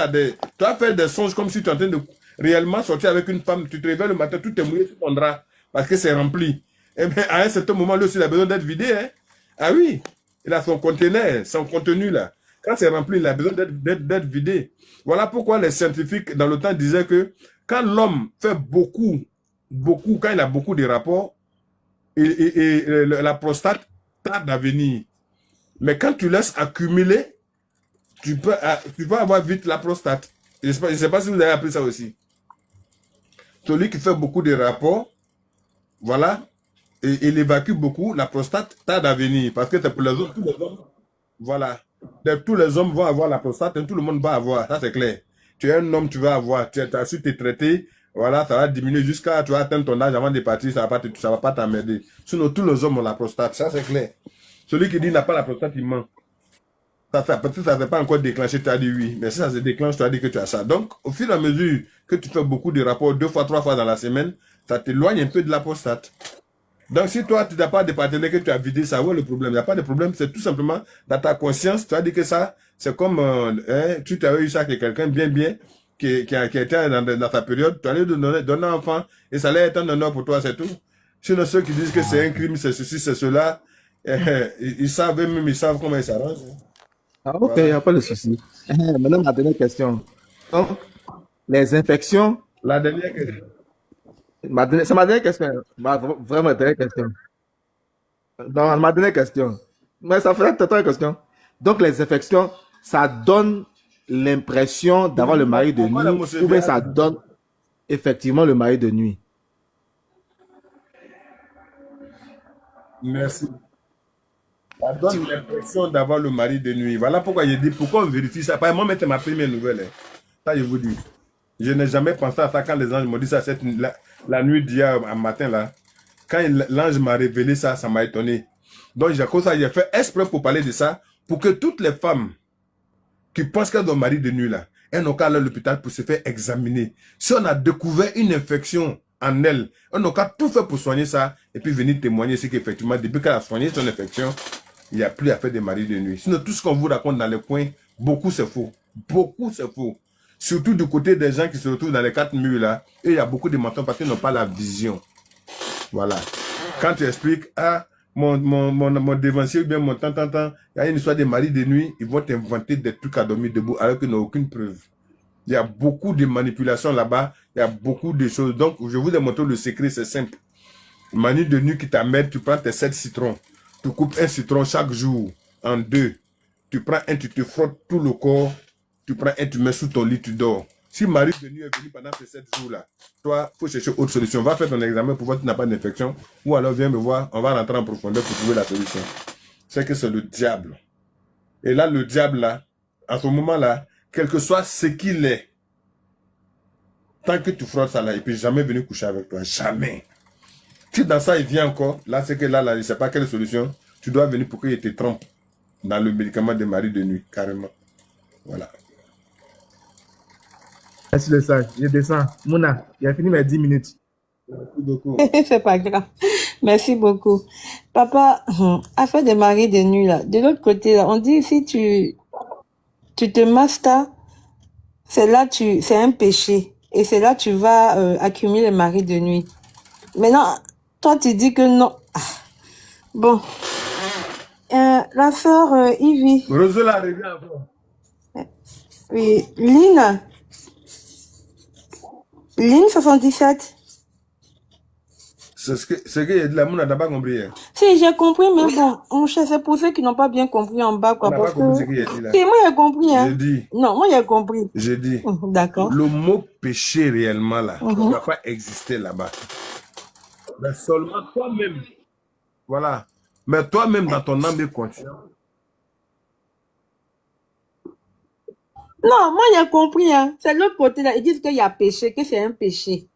Speaker 1: tu vas faire des songes comme si tu es en train de réellement sortir avec une femme. Tu te réveilles le matin, tout est mouillé sur ton drap, parce que c'est rempli. Et bien, à un certain moment, lui aussi, il a besoin d'être vidé. Hein? Ah oui, il a son conteneur, son contenu là. Quand c'est rempli, il a besoin d'être vidé. Voilà pourquoi les scientifiques, dans le temps, disaient que quand l'homme fait beaucoup, quand il a beaucoup de rapports, et la prostate tarde à venir. Mais quand tu laisses accumuler, tu peux avoir vite la prostate. Je ne sais pas si vous avez appris ça aussi. Celui qui fait beaucoup de rapports, voilà, et il évacue beaucoup, la prostate tarde à venir. Parce que pour les autres, tous les hommes, voilà. Tous les hommes vont avoir la prostate, et tout le monde va avoir, ça c'est clair. Tu es un homme, tu vas avoir, tu as su te traiter, voilà, ça va diminuer jusqu'à tu vas atteindre ton âge avant de partir, ça va pas t'emmerder. Sinon, tous les hommes ont la prostate, ça c'est clair. Celui qui dit qu'il n'a pas la prostate, il ment. Peut-être que ça ne s'est pas encore déclenché, tu as dit oui. Mais si ça se déclenche, tu as dit que tu as ça. Donc, au fur et à mesure que tu fais beaucoup de rapports, 2 fois, 3 fois dans la semaine, ça t'éloigne un peu de la prostate. Donc, si toi, tu n'as pas de partenaire que tu as vidé, ça va le problème. Il n'y a pas de problème, c'est tout simplement dans ta conscience, tu as dit que ça, c'est comme tu avais eu ça avec quelqu'un bien, qui était dans ta période, tu allais donner un enfant, et ça allait être un honneur pour toi, c'est tout. Sinon, ceux qui disent que c'est un crime, c'est ceci, c'est cela, ils savent eux-mêmes, ils savent comment ils s'arrangent.
Speaker 3: Ah, ok, il n'y a pas de souci. Maintenant, ma dernière question. Donc, les infections
Speaker 1: La dernière question.
Speaker 3: C'est ma dernière question. Vraiment dernière question. Non, ma dernière question. Mais ça fait ta question. Donc, les infections, ça donne l'impression d'avoir le mari de
Speaker 1: Voilà,
Speaker 3: nuit
Speaker 1: monsieur
Speaker 3: ou bien
Speaker 1: bien.
Speaker 3: ça donne effectivement le mari de nuit.
Speaker 1: Merci. Ça donne l'impression d'avoir le mari de nuit. Voilà pourquoi j'ai dit, pourquoi on vérifie ça? Par exemple, moi, c'est ma première nouvelle, hein. Ça, je vous dis. Je n'ai jamais pensé à ça quand les anges m'ont dit ça la nuit d'hier à matin, là. Quand l'ange m'a révélé ça, ça m'a étonné. Donc, comme ça, j'ai fait exprès pour parler de ça, pour que toutes les femmes qui pensent qu'elles ont un mari de nuit, là, elles n'ont qu'à aller à l'hôpital pour se faire examiner. Si on a découvert une infection en elle, on n'a qu'à tout faire pour soigner ça, et puis venir témoigner, c'est qu'effectivement, depuis qu'elle a soigné son infection, il n'y a plus à faire des maris de nuit. Sinon, tout ce qu'on vous raconte dans les coins, beaucoup c'est faux. Beaucoup c'est faux. Surtout du côté des gens qui se retrouvent dans les 4 murs là, et il y a beaucoup de menteurs parce qu'ils n'ont pas la vision. Voilà. Quand tu expliques, ah, mon dévancier ou bien mon tant, il y a une histoire des maris de nuit, ils vont t'inventer des trucs à dormir debout alors qu'ils n'ont aucune preuve. Il y a beaucoup de manipulations là-bas, il y a beaucoup de choses. Donc, je vous ai montré le secret, c'est simple. Manie de nuit qui t'amène, tu prends tes 7 citrons. Tu coupes un citron chaque jour en 2. Tu prends un, tu te frottes tout le corps. Tu prends un, tu mets sous ton lit, tu dors. Si Marie de nuit est venue pendant ces 7 jours-là, toi, il faut chercher autre solution. Va faire ton examen pour voir que tu n'as pas d'infection. Ou alors viens me voir, on va rentrer en profondeur pour trouver la solution. C'est que c'est le diable. Et là, le diable, là, à ce moment-là, quel que soit ce qu'il est, tant que tu frottes ça là, il ne peut jamais venir coucher avec toi. Jamais. Si dans ça, il vient encore, là, c'est que là, je ne sais pas quelle solution, tu dois venir pour qu'il te trompe dans le médicament de mari de nuit, carrément. Voilà.
Speaker 3: Merci le sac. Je descends. Mouna, il a fini mes 10 minutes.
Speaker 1: Merci beaucoup.
Speaker 2: C'est pas grave. Merci beaucoup. Papa, affaire des maris de nuit, là. De l'autre côté, là, on dit si tu te mastas, c'est un péché. Et c'est là que tu vas accumuler les maris de nuit. Maintenant, toi, tu dis que non. Ah, bon. La sœur Ivy.
Speaker 1: Rosola revient avant.
Speaker 2: Oui. Lynn 77.
Speaker 1: C'est ce que la Mouna n'a pas compris. Hein.
Speaker 2: Si, j'ai compris, mais bon, mon cher, c'est pour ceux qui n'ont pas bien compris en bas,
Speaker 1: On
Speaker 2: quoi.
Speaker 1: n'a pas
Speaker 2: Parce
Speaker 1: compris ce
Speaker 2: que.
Speaker 1: qu'il a dit là.
Speaker 2: Si, moi, j'ai compris, hein.
Speaker 1: J'ai dit,
Speaker 2: Non, moi, j'ai compris.
Speaker 1: j'ai dit,
Speaker 2: D'accord.
Speaker 1: le mot péché réellement là, ne
Speaker 2: Mhm.
Speaker 1: doit pas exister là-bas. Mais seulement toi-même. Voilà. Mais toi-même dans ton âme et conscience.
Speaker 2: Non, moi, j'ai compris, hein. C'est l'autre côté, là. Ils disent qu'il y a péché, que c'est un péché.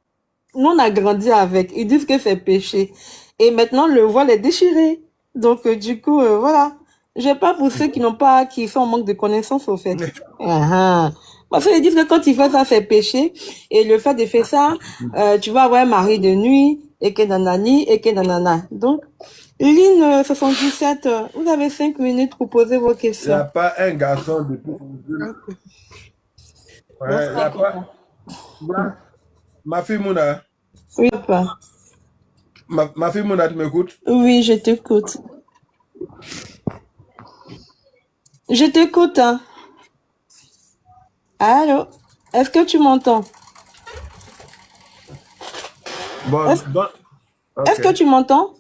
Speaker 2: Nous, on a grandi avec. Ils disent que c'est péché. Et maintenant, le voile est déchiré. Donc, du coup, voilà. J'ai pas pour ceux qui sont en manque de connaissances, au fait. Ah, ah. Parce qu'ils disent que quand tu fais ça, c'est péché. Et le fait de faire ça, tu vas avoir un mari de nuit, et que nanani, et que nanana. Donc, Lynn 77, vous avez 5 minutes pour poser vos
Speaker 1: Il n'y a
Speaker 2: questions.
Speaker 1: pas un garçon depuis son Dieu. Ouais, il n'y a pas. Ma fille Mouna,
Speaker 2: Oui, papa.
Speaker 1: ma fille Mouna, tu m'écoutes?
Speaker 2: Oui, je t'écoute. Je t'écoute, hein. Allô? Est-ce que tu m'entends?
Speaker 1: Bon,
Speaker 2: Est-ce
Speaker 1: ok.
Speaker 2: que tu m'entends?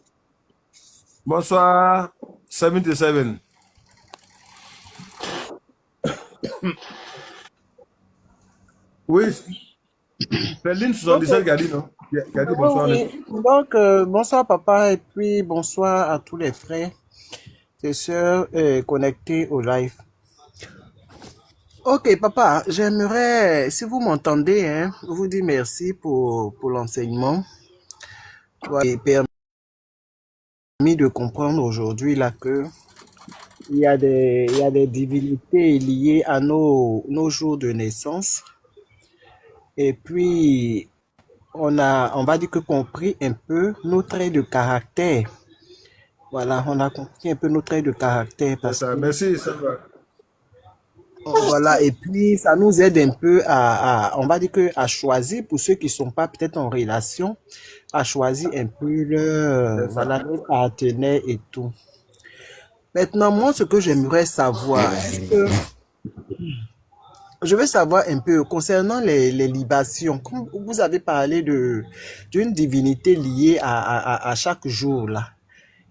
Speaker 1: Bonsoir, 77. Oui, c'est Lynn
Speaker 4: Ok,
Speaker 1: 77 qui a dit non? Qui a dit bonsoir.
Speaker 4: oui. Donc, bonsoir papa et puis bonsoir à tous les frères et sœurs connectés au live. Ok, papa, j'aimerais, si vous m'entendez, hein, vous dire merci pour l'enseignement. Et permis de comprendre aujourd'hui là que il y a des divinités liées à nos jours de naissance. Et puis, on va dire que compris un peu nos traits de caractère. Voilà, on a compris un peu nos traits de caractère
Speaker 1: C'est
Speaker 4: parce
Speaker 1: ça.
Speaker 4: que,
Speaker 1: Merci, ça va.
Speaker 4: voilà, et puis ça nous aide un peu on va dire que à choisir pour ceux qui sont pas peut-être en relation, à choisir un peu
Speaker 1: C'est ça.
Speaker 4: voilà, leur partenaire et tout. Maintenant, moi, ce que j'aimerais savoir, je veux savoir un peu concernant les libations. Comme vous avez parlé d'une divinité liée à chaque jour là.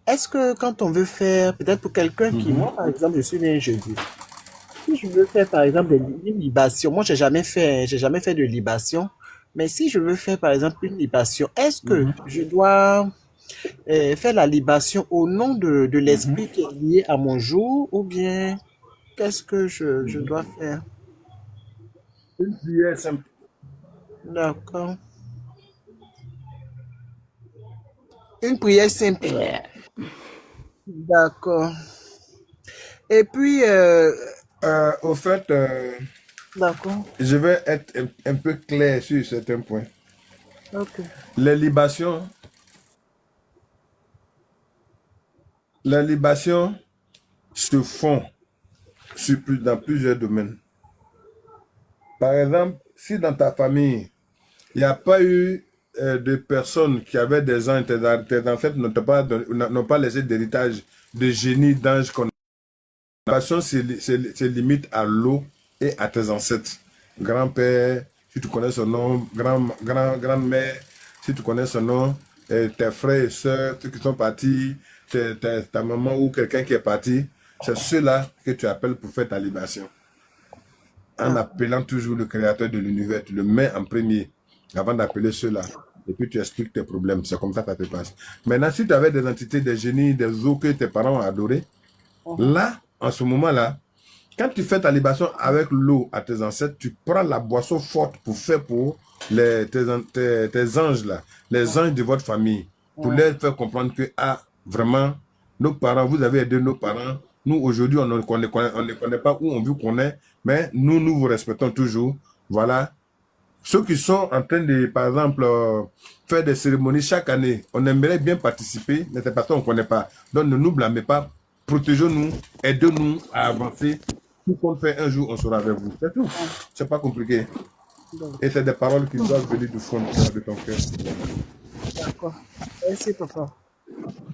Speaker 4: Est-ce que quand on veut faire, peut-être pour quelqu'un qui, moi par exemple, je suis né un jeudi. Si je veux faire par exemple une libation, moi j'ai jamais fait de libation. Mais si je veux faire par exemple une libation, est-ce que je dois faire la libation au nom de l'esprit qui est lié à mon jour ou bien qu'est-ce que je dois faire?
Speaker 1: Une prière simple.
Speaker 4: D'accord. Une prière simple. D'accord. Et puis,
Speaker 1: Au fait,
Speaker 4: d'accord.
Speaker 1: je vais être un peu clair sur certains points.
Speaker 4: Ok.
Speaker 1: Les libations, les libations se font dans plusieurs domaines. Par exemple, si dans ta famille, il n'y a pas eu de personnes qui avaient des anges, tes ancêtres n'ont pas laissé d'héritage de génie, d'ange qu'on a. La passion se limite à l'eau et à tes ancêtres. Grand-père, si tu connais son nom, grand-mère, si tu connais son nom, tes frères et sœurs, ceux qui sont partis, ta maman ou quelqu'un qui est parti, c'est ceux-là que tu appelles pour faire ta libation. En appelant toujours le créateur de l'univers, tu le mets en premier avant d'appeler ceux-là. Et puis tu expliques tes problèmes. C'est comme ça que ça se passe. Maintenant, si tu avais des entités, des génies, des eaux que tes parents ont adorés, là, en ce moment-là, quand tu fais ta libation avec l'eau à tes ancêtres, tu prends la boisson forte pour faire pour tes anges là, les anges de votre famille, pour leur faire comprendre que, ah, vraiment, nos parents, vous avez aidé nos parents. Nous, aujourd'hui, on ne connaît pas où on veut qu'on est, mais nous vous respectons toujours. Voilà. Ceux qui sont en train de, par exemple, faire des cérémonies chaque année, on aimerait bien participer, mais c'est parce qu'on ne connaît pas. Donc, ne nous blâmez pas. Protégeons-nous, aidez-nous à avancer. Tout qu'on fait un jour, on sera avec vous. C'est tout. C'est pas compliqué. Et c'est des paroles qui doivent venir du fond de ton cœur.
Speaker 4: D'accord. Merci, papa.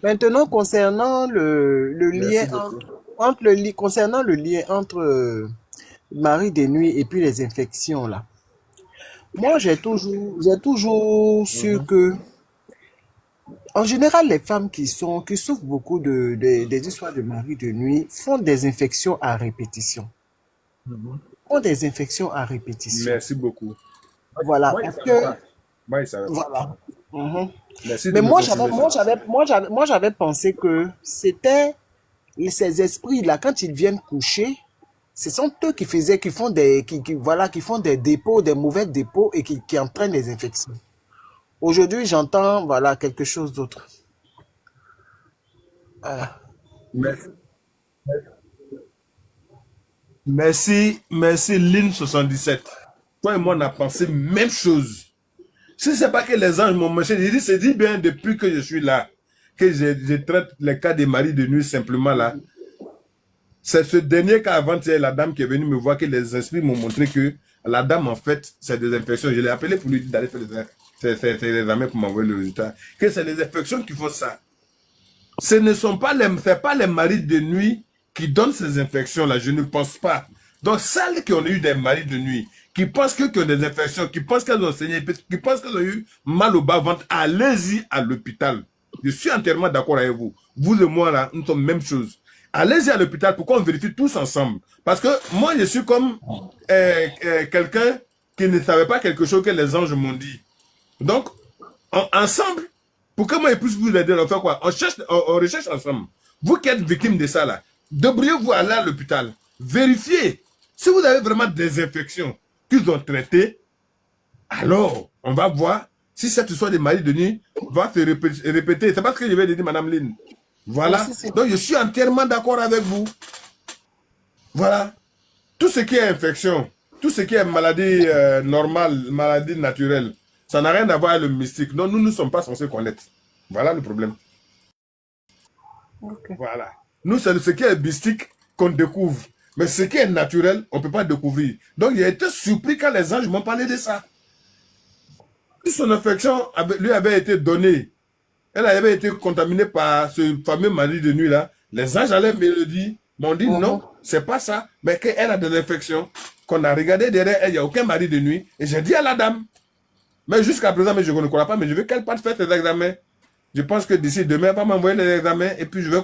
Speaker 4: Maintenant, concernant le lien
Speaker 1: Merci beaucoup.
Speaker 4: concernant le lien entre Marie des nuits et puis les infections là. Moi, j'ai toujours su que, en général, les femmes qui souffrent beaucoup des histoires de Marie de nuit font des infections à répétition. Font des infections à répétition.
Speaker 1: Merci beaucoup.
Speaker 4: Voilà,
Speaker 1: Moi, je ne
Speaker 4: parce
Speaker 1: savais
Speaker 4: que,
Speaker 1: pas. Moi, je ne savais pas.
Speaker 4: voilà. Mhm.
Speaker 1: Merci de
Speaker 4: Mais
Speaker 1: me confirmer ça.
Speaker 4: moi, j'avais pensé que c'était ces esprits-là, quand ils viennent coucher, ce sont eux qui font des dépôts, des mauvais dépôts et qui entraînent les infections. Aujourd'hui, j'entends, voilà, quelque chose d'autre. Voilà.
Speaker 1: Merci. Merci, Lynn77. Toi et moi, on a pensé même chose. Si c'est pas que les anges m'ont marché, c'est dit bien depuis que je suis là, que je traite les cas des maris de nuit simplement là. C'est ce dernier cas avant-hier, la dame qui est venue me voir, que les esprits m'ont montré que la dame, en fait, c'est des infections. Je l'ai appelé pour lui dire d'aller faire les examens pour m'envoyer le résultat. Que c'est les infections qui font ça. Ce ne sont pas les maris de nuit qui donnent ces infections-là, je ne pense pas. Donc, celles qui ont eu des maris de nuit, qui pensent qu'ils ont des infections, qui pensent qu'elles ont saigné, qui pensent qu'elles ont eu mal au bas-ventre, allez-y à l'hôpital. Je suis entièrement d'accord avec vous. Vous et moi, là, nous sommes même chose. Allez-y à l'hôpital pour qu'on vérifie tous ensemble. Parce que moi, je suis comme quelqu'un qui ne savait pas quelque chose que les anges m'ont dit. Donc, ensemble, pour que moi je puisse vous aider, on fait quoi? On recherche ensemble. Vous qui êtes victime de ça là, débrouillez-vous à aller à l'hôpital. Vérifiez. Si vous avez vraiment des infections qu'ils ont traitées, alors on va voir si cette histoire de maris de nuit va se répéter. C'est pas ce que je vais dire, Madame Lynn. Voilà. Donc je suis entièrement d'accord avec vous. Voilà. Tout ce qui est infection, tout ce qui est maladie normale, maladie naturelle, ça n'a rien à voir avec le mystique. Non, nous ne sommes pas censés connaître. Voilà le problème.
Speaker 4: Okay.
Speaker 1: Voilà. Nous, c'est ce qui est mystique qu'on découvre. Mais ce qui est naturel, on ne peut pas découvrir. Donc, il a été surpris quand les anges m'ont parlé de ça. Si son infection lui avait été donnée, elle avait été contaminée par ce fameux mari de nuit là, les anges allaient me le dire, m'ont dit non, c'est pas ça, mais qu'elle a des infections, qu'on a regardé derrière elle, il n'y a aucun mari de nuit. Et j'ai dit à la dame, mais jusqu'à présent, mais je ne crois pas, mais je veux qu'elle parte faire ses examens. Je pense que d'ici demain, elle va m'envoyer les examens et puis je vais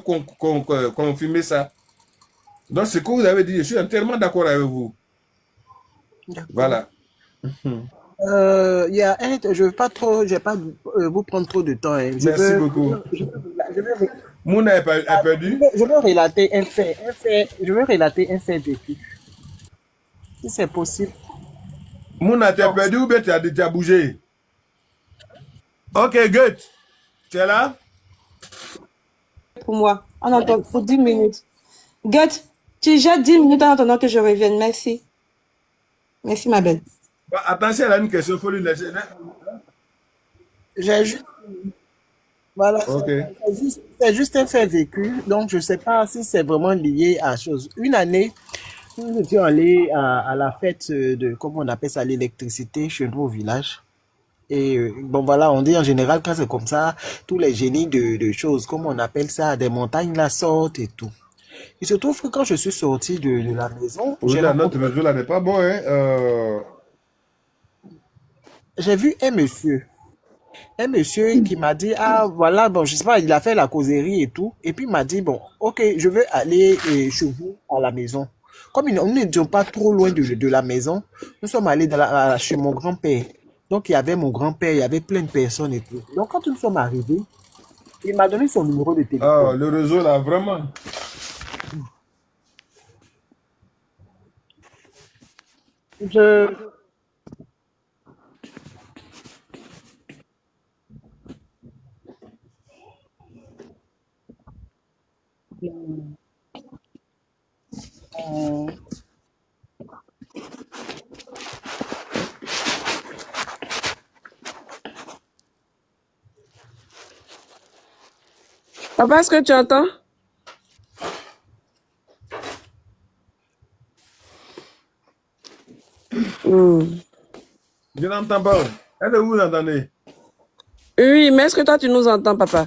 Speaker 1: confirmer ça. Donc, ce que vous avez dit, je suis entièrement d'accord avec vous. Voilà.
Speaker 4: Il y a je veux pas trop, je vais pas vous prendre trop de temps. Hein.
Speaker 1: Merci beaucoup.
Speaker 4: Je veux,
Speaker 1: Mouna est perdu.
Speaker 4: je veux relater je veux relater un fait vécu, si c'est possible.
Speaker 1: Mouna, tu es
Speaker 4: Donc,
Speaker 1: perdu ou bien tu as bougé? Ok, good. Tu es là?
Speaker 2: Pour moi. On entend pour 10 minutes. Gut, tu jettes 10 minutes en attendant que je revienne. Merci. Merci, ma belle.
Speaker 1: Bah, attention, elle a une question, il faut lui laisser.
Speaker 4: j'ai juste, voilà,
Speaker 1: Ok.
Speaker 4: c'est juste un fait vécu. Donc, je sais pas si c'est vraiment lié à chose. Une année, nous étions allés à la fête de, comment on appelle ça, l'électricité chez nous au village. Et bon voilà, on dit en général quand c'est comme ça, tous les génies de choses, comme on appelle ça, des montagnes la sortent et tout. Il se trouve que quand je suis sorti de la maison,
Speaker 1: Oui, là, notre réseau là n'est pas bon, hein.
Speaker 4: j'ai vu un monsieur qui m'a dit, ah voilà, bon, je sais pas, il a fait la causerie et tout, et puis il m'a dit, bon, ok, je veux aller chez vous à la maison. Comme nous n'étions pas trop loin de la maison, nous sommes allés chez mon grand-père. Donc il y avait mon grand-père, il y avait plein de personnes et tout. Donc quand nous sommes arrivés, il m'a donné son numéro de
Speaker 1: Ah,
Speaker 4: téléphone.
Speaker 1: le réseau là, vraiment.
Speaker 4: Je,
Speaker 2: Papa, est-ce que tu entends?
Speaker 1: Je n'entends pas. Elle est où, vous entendez?
Speaker 2: Oui, mais est-ce que toi, tu nous entends, papa?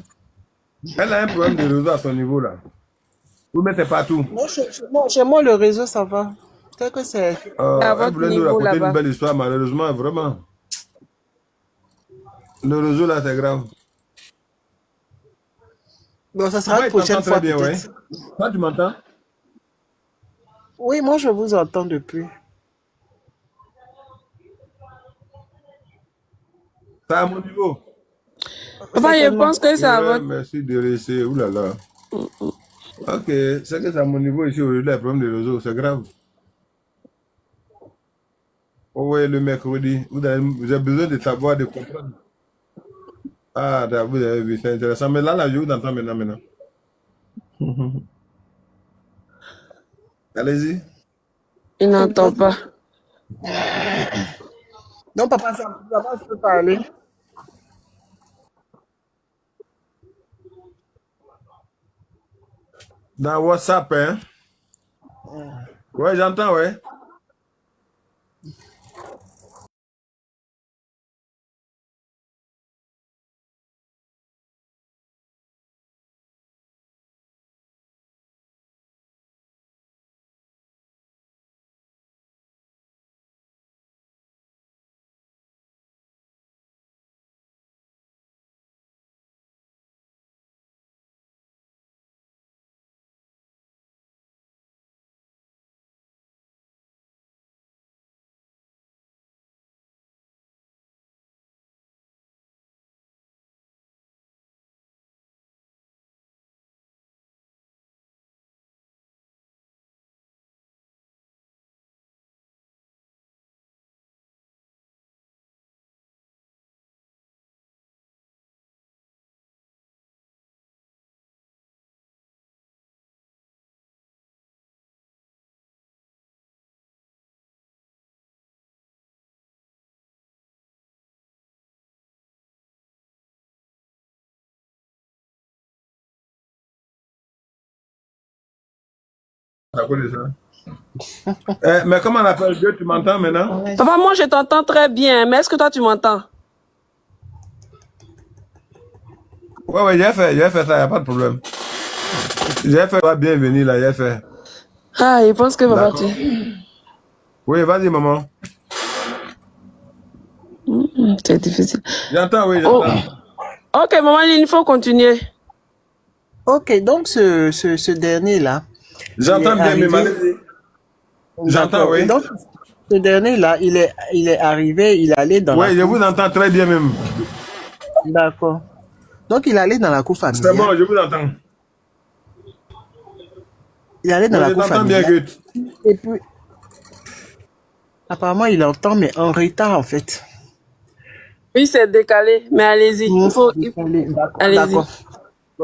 Speaker 1: Elle a un problème de réseau à son niveau là. Vous mettez partout.
Speaker 4: non, chez moi, le réseau, ça va. Peut-être que c'est...
Speaker 2: À
Speaker 1: Elle
Speaker 2: votre
Speaker 1: voulait nous
Speaker 2: niveau
Speaker 1: raconter une
Speaker 2: là-bas.
Speaker 1: belle histoire, malheureusement, vraiment. Le réseau là, c'est grave.
Speaker 4: Bon, ça sera
Speaker 1: Moi,
Speaker 4: une
Speaker 1: il t'entend
Speaker 4: prochaine
Speaker 1: très
Speaker 4: fois
Speaker 1: bien, ouais.
Speaker 4: peut-être.
Speaker 1: Toi, tu m'entends?
Speaker 4: Oui, moi, je vous entends depuis.
Speaker 1: C'est à mon niveau.
Speaker 2: Papa, je
Speaker 4: Certainement.
Speaker 2: pense que c'est à
Speaker 1: Ouais,
Speaker 2: votre...
Speaker 1: merci de laisser. Ouh là là. Ok, c'est que c'est à mon niveau ici, aujourd'hui, les problèmes de réseau, c'est grave. Oh, ouais, le mercredi, vous avez besoin de savoir, de comprendre. Ah, vous avez vu, c'est intéressant. Mais là, je vous entends maintenant. Allez-y.
Speaker 2: Il n'entend pas.
Speaker 4: Donc, papa, je peux parler.
Speaker 1: Dans WhatsApp, hein? Ouais, j'entends, ouais. À cause de ça. Mais comment on appelle Dieu, tu m'entends maintenant?
Speaker 2: Papa, moi, je t'entends très bien, mais est-ce que toi, tu m'entends?
Speaker 1: Ouais, j'ai fait ça, il n'y a pas de problème. J'ai fait, bienvenue là, j'ai fait.
Speaker 5: Ah, je pense que papa,
Speaker 1: D'accord. Oui, vas-y, maman.
Speaker 5: c'est difficile.
Speaker 1: J'entends, oui,
Speaker 5: Oh.
Speaker 1: j'entends.
Speaker 5: Ok, maman Lynn, il faut continuer.
Speaker 4: Ok, donc ce dernier-là, il est
Speaker 1: J'entends bien, mais
Speaker 4: arrivé.
Speaker 1: allez-y. J'entends,
Speaker 4: D'accord. Et
Speaker 1: oui.
Speaker 4: donc, ce dernier-là, il est arrivé, il allait dans la
Speaker 1: Oui, je vous
Speaker 4: cour.
Speaker 1: entends très bien même.
Speaker 4: D'accord. Donc, il allait dans la cour
Speaker 1: C'est bon,
Speaker 4: familiale.
Speaker 1: je vous entends.
Speaker 4: Il allait dans
Speaker 1: Oui,
Speaker 4: la
Speaker 1: je
Speaker 4: cour
Speaker 1: t'entends bien,
Speaker 4: familiale.
Speaker 1: Gut.
Speaker 4: Et puis, apparemment, il entend, mais en retard, en fait.
Speaker 5: Oui, c'est décalé, mais allez-y.
Speaker 4: D'accord,
Speaker 5: Allez-y.
Speaker 4: d'accord.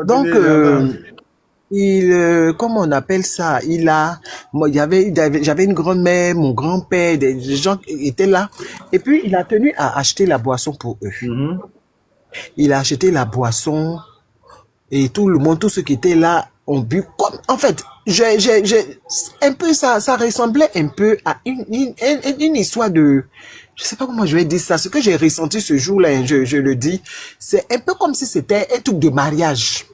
Speaker 4: Donc,
Speaker 1: Continuez, j'entends.
Speaker 4: comment on appelle ça? Moi, j'avais une grand-mère, mon grand-père, des gens qui étaient là. Et puis, il a tenu à acheter la boisson pour eux.
Speaker 1: Mhm.
Speaker 4: Il a acheté la boisson et tout le monde, tous ceux qui étaient là ont bu comme, en fait, un peu ça ressemblait un peu à une histoire de, je sais pas comment je vais dire ça. Ce que j'ai ressenti ce jour-là, hein, je le dis, c'est un peu comme si c'était un truc de mariage.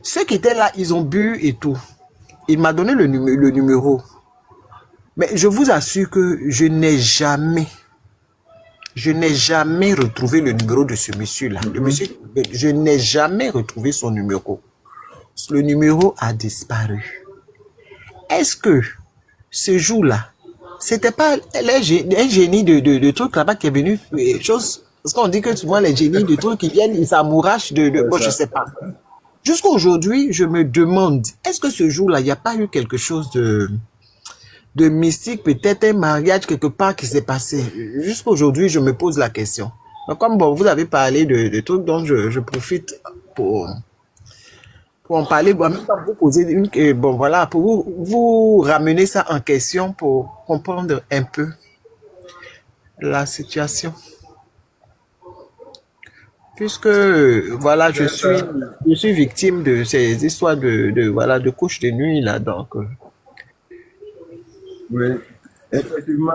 Speaker 4: Ceux qui étaient là, ils ont bu et tout. Il m'a donné le numéro. Mais je vous assure que je n'ai jamais retrouvé le numéro de ce monsieur-là. Le monsieur, je n'ai jamais retrouvé son numéro. Le numéro a disparu. Est-ce que ce jour-là, c'était pas un génie de trucs là-bas qui est venu, chose, parce qu'on dit que souvent les génies de trucs qui viennent, ils s'amourachent bon, je sais pas. Jusqu'à aujourd'hui, je me demande, est-ce que ce jour-là, il n'y a pas eu quelque chose de mystique, peut-être un mariage quelque part qui s'est passé? Jusqu'à aujourd'hui, je me pose la question. Donc, comme bon, vous avez parlé de trucs dont je profite pour en parler, bon, en même temps, vous poser bon, voilà, pour vous ramener ça en question pour comprendre un peu la situation. Puisque, voilà, je suis victime de ces histoires voilà, de couches de nuit, là, donc.
Speaker 1: Oui. Effectivement,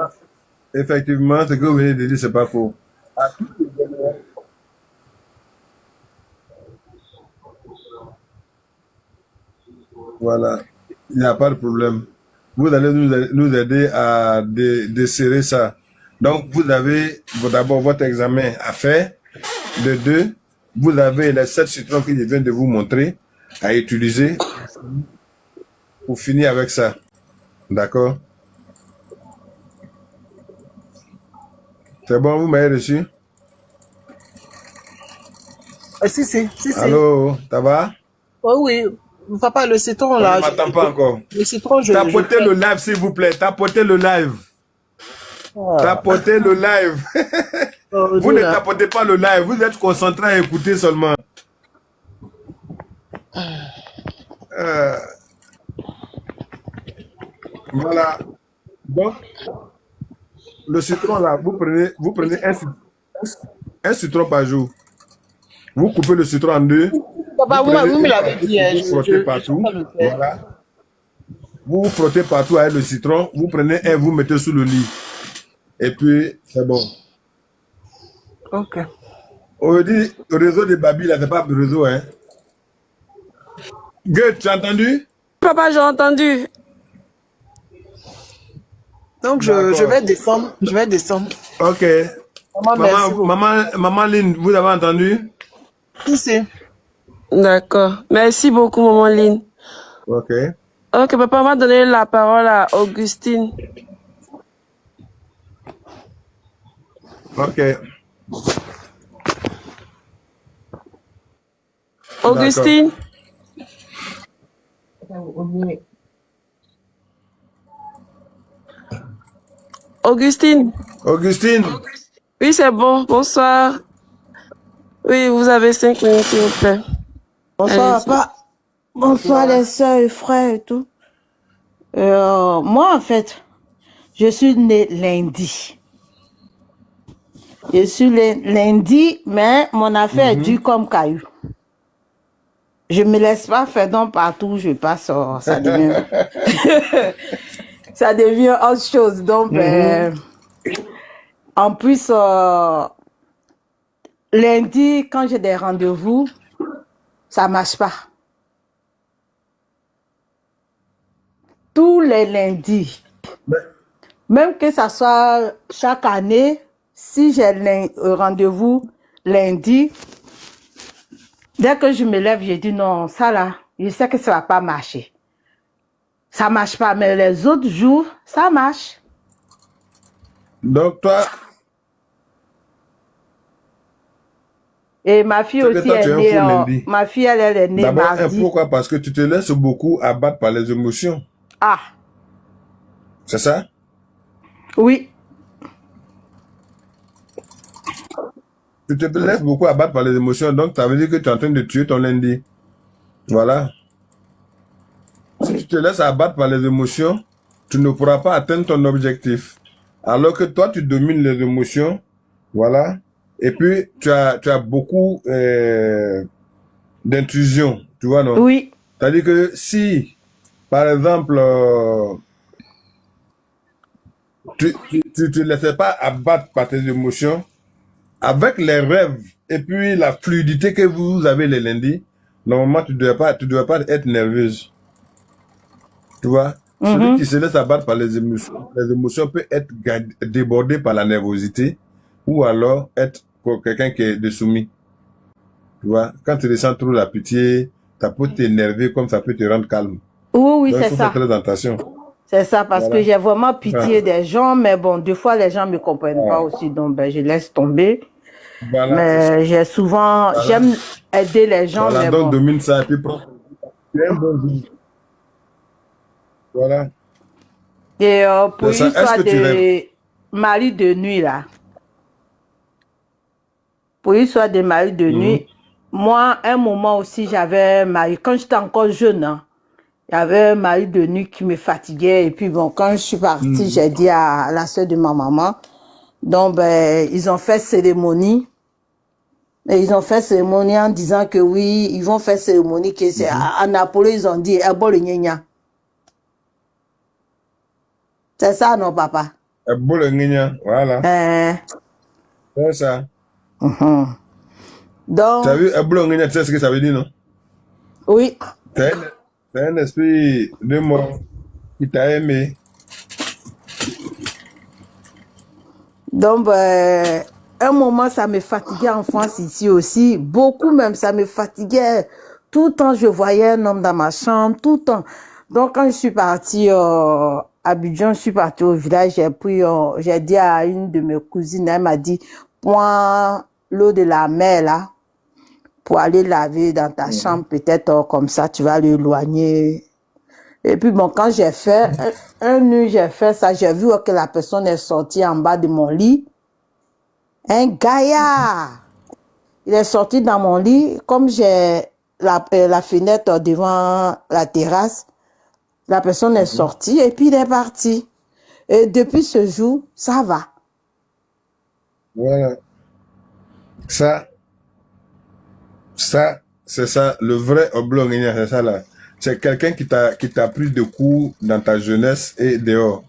Speaker 1: effectivement, ce que vous venez de dire, c'est pas faux. Voilà. Il n'y a pas de problème. Vous allez nous aider à desserrer ça. Donc, vous avez d'abord votre examen à faire. De deux, vous avez les 7 citrons que je viens de vous montrer à utiliser pour finir avec ça. D'accord? C'est bon, vous m'avez reçu?
Speaker 4: Si.
Speaker 1: Allô, ça va?
Speaker 4: Oh oui, papa, le citron,
Speaker 1: On ne
Speaker 4: là,
Speaker 1: m'attend pas encore.
Speaker 4: le citron,
Speaker 1: Tapotez le live, s'il vous plaît. Tapotez le live.
Speaker 4: Ah,
Speaker 1: Tapotez le live.
Speaker 4: oh,
Speaker 1: Vous
Speaker 4: Dieu,
Speaker 1: ne
Speaker 4: là.
Speaker 1: tapotez pas le live. Vous êtes concentré à écouter seulement. Voilà. Donc, le citron là, vous prenez un citron par jour. Vous coupez le citron en deux. Vous
Speaker 4: Papa,
Speaker 1: prenez
Speaker 4: vous me
Speaker 1: une
Speaker 4: l'avez
Speaker 1: partie
Speaker 4: dit,
Speaker 1: que
Speaker 4: hein,
Speaker 1: vous frottez
Speaker 4: je suis en
Speaker 1: partout.
Speaker 4: train de le faire.
Speaker 1: Voilà. Vous vous frottez partout avec le citron. Vous prenez un, vous mettez sous le lit. Et puis, c'est bon.
Speaker 4: Ok.
Speaker 1: On dit, le réseau de Babi, là, c'est pas le réseau, hein. Goethe, tu as entendu?
Speaker 5: Papa, j'ai entendu.
Speaker 4: Donc,
Speaker 1: D'accord.
Speaker 4: je vais descendre. Je vais descendre.
Speaker 1: Ok.
Speaker 4: Maman, merci beaucoup.
Speaker 1: Maman Lynn, vous avez entendu?
Speaker 4: Si.
Speaker 5: D'accord. Merci beaucoup, maman Lynn.
Speaker 1: Ok.
Speaker 5: Ok, papa, on va donner la parole à Augustine.
Speaker 1: Ok.
Speaker 5: Augustine? Augustine?
Speaker 1: Augustine,
Speaker 5: Oui, c'est bon. Bonsoir. Oui, vous avez 5 minutes, s'il vous plaît.
Speaker 6: Bonsoir,
Speaker 5: Allez-y.
Speaker 6: papa. Bonsoir, les sœurs et frères et tout. Moi, en fait, je suis née lundi. Je suis née lundi, mais mon affaire est dure comme caillou. Je me laisse pas faire donc partout où je passe, ça devient, ça devient autre chose. Donc, en plus, lundi, quand j'ai des rendez-vous, ça marche pas. tous les lundis.
Speaker 1: Mais,
Speaker 6: Même que ça soit chaque année, si j'ai un rendez-vous lundi, dès que je me lève, je dis non, ça là, je sais que ça va pas marcher. Ça marche pas, mais les autres jours, ça marche.
Speaker 1: donc, toi,
Speaker 6: Et ma fille
Speaker 1: c'est que
Speaker 6: aussi
Speaker 1: toi, tu
Speaker 6: est
Speaker 1: es un
Speaker 6: née,
Speaker 1: faux lundi.
Speaker 6: ma fille, elle est née
Speaker 1: D'abord,
Speaker 6: mardi.
Speaker 1: pourquoi? Parce que tu te laisses beaucoup abattre par les émotions.
Speaker 6: Ah,
Speaker 1: C'est ça?
Speaker 6: oui,
Speaker 1: Tu te laisses beaucoup abattre par les émotions, donc ça veut dire que tu es en train de tuer ton lundi. Voilà. Si tu te laisses abattre par les émotions, tu ne pourras pas atteindre ton objectif. Alors que toi, tu domines les émotions, voilà. Et puis, tu as beaucoup d'intrusion, tu vois, non?
Speaker 6: oui,
Speaker 1: C'est-à-dire que si, par exemple, tu te laissais pas abattre par tes émotions, avec les rêves et puis la fluidité que vous avez les lundis, normalement, tu devais pas être nerveuse. Tu vois, celui qui se laisse abattre par les émotions peut être débordé par la nervosité ou alors être quelqu'un qui est de soumis. Tu vois, quand tu ressens trop la pitié, ça peut t'énerver comme ça peut te rendre calme.
Speaker 6: oui,
Speaker 1: Donc, il
Speaker 6: c'est
Speaker 1: faut faire
Speaker 6: ça.
Speaker 1: très attention.
Speaker 6: C'est ça, parce que
Speaker 1: Voilà.
Speaker 6: j'ai vraiment pitié des gens, mais bon, des fois, les gens me comprennent pas aussi, donc ben, je laisse tomber.
Speaker 1: Voilà, c'est ça.
Speaker 6: Mais j'ai souvent,
Speaker 1: Voilà.
Speaker 6: j'aime aider les gens,
Speaker 1: Voilà,
Speaker 6: mais
Speaker 1: donc
Speaker 6: bon.
Speaker 1: domine ça et puis prends. Tu es un bon jour. Voilà.
Speaker 6: Et pour
Speaker 1: C'est ça. Est-ce
Speaker 6: l'histoire
Speaker 1: que tu rêves?
Speaker 6: de mari de nuit, là, pour l'histoire de mari de nuit, moi, un moment aussi, j'avais un mari, quand j'étais encore jeune, hein, il y avait un mari de nuit qui me fatiguait. Et puis bon, quand je suis partie, j'ai dit à la soeur de ma maman, donc ben, ils ont fait cérémonie. Et ils ont fait cérémonie en disant que oui, ils vont faire cérémonie, que c'est à Napoli, ils ont dit, bon le gna. C'est ça, non, papa?
Speaker 1: Voilà. C'est ça.
Speaker 6: Donc,
Speaker 1: Tu as vu, tu sais ce que ça veut dire, non?
Speaker 6: oui.
Speaker 1: C'est un esprit de mort qui t'a aimé.
Speaker 6: Donc, ben, un moment, ça me fatiguait en France ici aussi. Beaucoup même, ça me fatiguait. Tout le temps, je voyais un homme dans ma chambre, tout le temps. Donc, quand je suis partie à Abidjan, je suis partie au village, j'ai dit à une de mes cousines, elle m'a dit, prends l'eau de la mer, là, pour aller laver dans ta chambre, peut-être comme ça, tu vas l'éloigner. Et puis bon, quand j'ai fait, un nuit, j'ai fait ça, j'ai vu que la personne est sortie en bas de mon lit. Un gaillard. Il est sorti dans mon lit, comme j'ai la fenêtre devant la terrasse, la personne est sortie et puis il est parti. Et depuis ce jour, ça va.
Speaker 1: Voilà. Ça, c'est ça, le vrai oblong, c'est ça là. C'est quelqu'un qui t'a pris de coups dans ta jeunesse et dehors.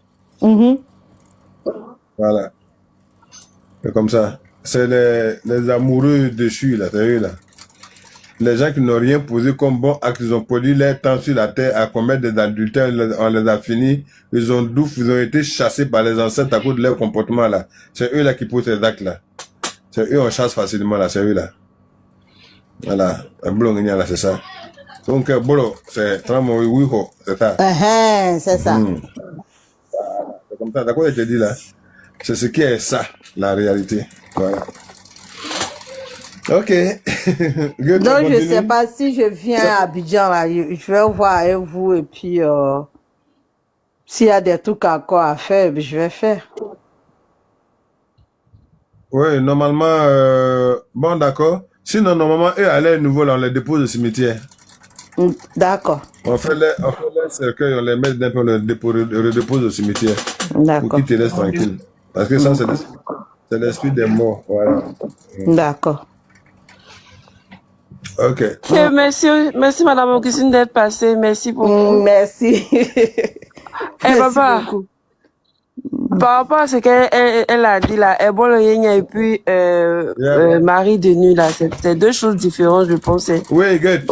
Speaker 1: Voilà. C'est comme ça. C'est les amoureux déchus là, t'as vu là. Les gens qui n'ont rien posé comme bon acte, ils ont produit leur temps sur la terre à commettre des adultères, on les a finis, ils ont été chassés par les ancêtres à cause de leur comportement là. C'est eux là qui posent ces actes là. C'est eux on chasse facilement là, c'est eux là. Voilà, un blong là, c'est ça. Donc, bolo, c'est tramo wiho, c'est ça.
Speaker 6: C'est ça.
Speaker 1: C'est comme ça, d'accord, je te dis là. C'est ce qui est ça, la réalité. Voilà. Ok.
Speaker 6: Donc, je sais pas si je viens à Abidjan, là, je vais voir avec vous et puis s'il y a des trucs encore à faire, je vais faire.
Speaker 1: Oui, normalement, bon, d'accord. Sinon, normalement, eux, à l'air nouveau, là, on les dépose au cimetière.
Speaker 6: D'accord.
Speaker 1: On fait les cercueils, on les met d'un peu, on les redépose au cimetière.
Speaker 6: D'accord.
Speaker 1: Pour qu'ils te laissent tranquille. Parce que ça, c'est l'esprit des morts. Voilà.
Speaker 6: D'accord.
Speaker 1: Ok.
Speaker 5: Merci Madame Augustine d'être passée. Merci beaucoup.
Speaker 6: Merci.
Speaker 5: Papa,
Speaker 6: beaucoup.
Speaker 5: par rapport à ce qu'elle a dit là, Ebola Yenya et puis Marie de nuit là, c'est deux choses différentes, je pense.
Speaker 1: Oui, good.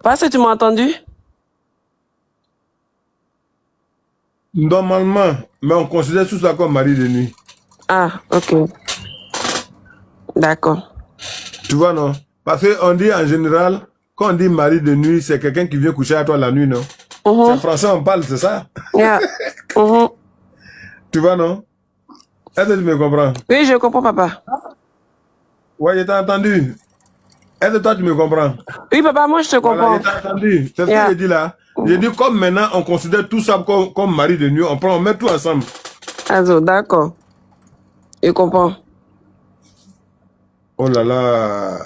Speaker 5: Parce que tu m'as entendu?
Speaker 1: Normalement, mais on considère tout ça comme mari de nuit.
Speaker 5: Ah, ok. D'accord.
Speaker 1: Tu vois, non? Parce qu'on dit en général, quand on dit mari de nuit, c'est quelqu'un qui vient coucher à toi la nuit, non? C'est français, on parle, c'est ça?
Speaker 5: Yeah.
Speaker 1: Tu vois, non? Est-ce que tu me comprends?
Speaker 5: Oui, je comprends, papa.
Speaker 1: Ouais, je t'ai entendu. Est-ce que toi, tu me comprends?
Speaker 5: Oui, papa, moi, je te comprends.
Speaker 1: Voilà, je t'ai entendu. C'est ce que j'ai dit là. J'ai dit, comme maintenant, on considère tout ça comme mari de nuit, on met tout ensemble.
Speaker 5: Also, d'accord. Je comprends.
Speaker 1: Oh là là.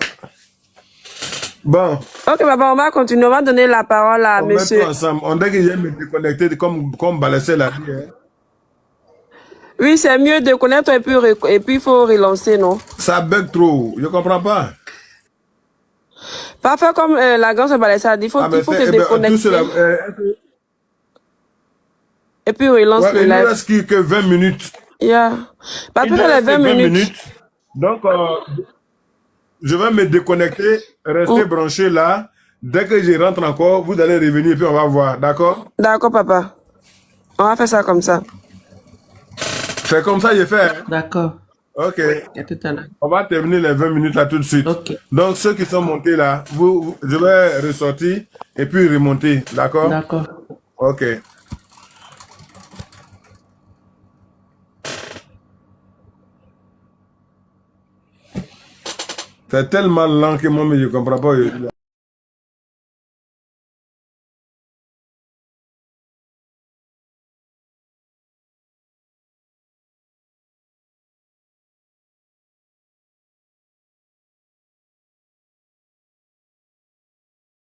Speaker 1: Bon.
Speaker 5: Ok, papa, on va continuer. On va donner la parole à monsieur.
Speaker 1: On met tout ensemble. On dit que j'ai me déconnecter comme Balessé l'a dit. Hein.
Speaker 5: Oui, c'est mieux de connaître et puis il faut relancer, non?
Speaker 1: Ça bug trop. Je comprends pas.
Speaker 5: Pas faire comme la grande Balessa a dit. Il faut te déconnecter. Et puis relance le
Speaker 1: Il ne
Speaker 5: live.
Speaker 1: reste que 20 minutes.
Speaker 5: Yeah. Pas plus les 20 minutes.
Speaker 1: Donc, je vais me déconnecter, rester branché là. Dès que je rentre encore, vous allez revenir puis on va voir. D'accord?
Speaker 5: D'accord, papa. On va faire ça comme ça.
Speaker 1: C'est comme ça que je fais. Hein?
Speaker 2: D'accord.
Speaker 1: Ok.
Speaker 2: À tout à l'heure.
Speaker 1: On va terminer les 20 minutes là tout de suite.
Speaker 2: Ok.
Speaker 1: Donc, ceux qui sont montés là, je vais ressortir et puis remonter. D'accord?
Speaker 2: D'accord.
Speaker 1: Ok. C'est tellement lent que moi, je ne comprends pas.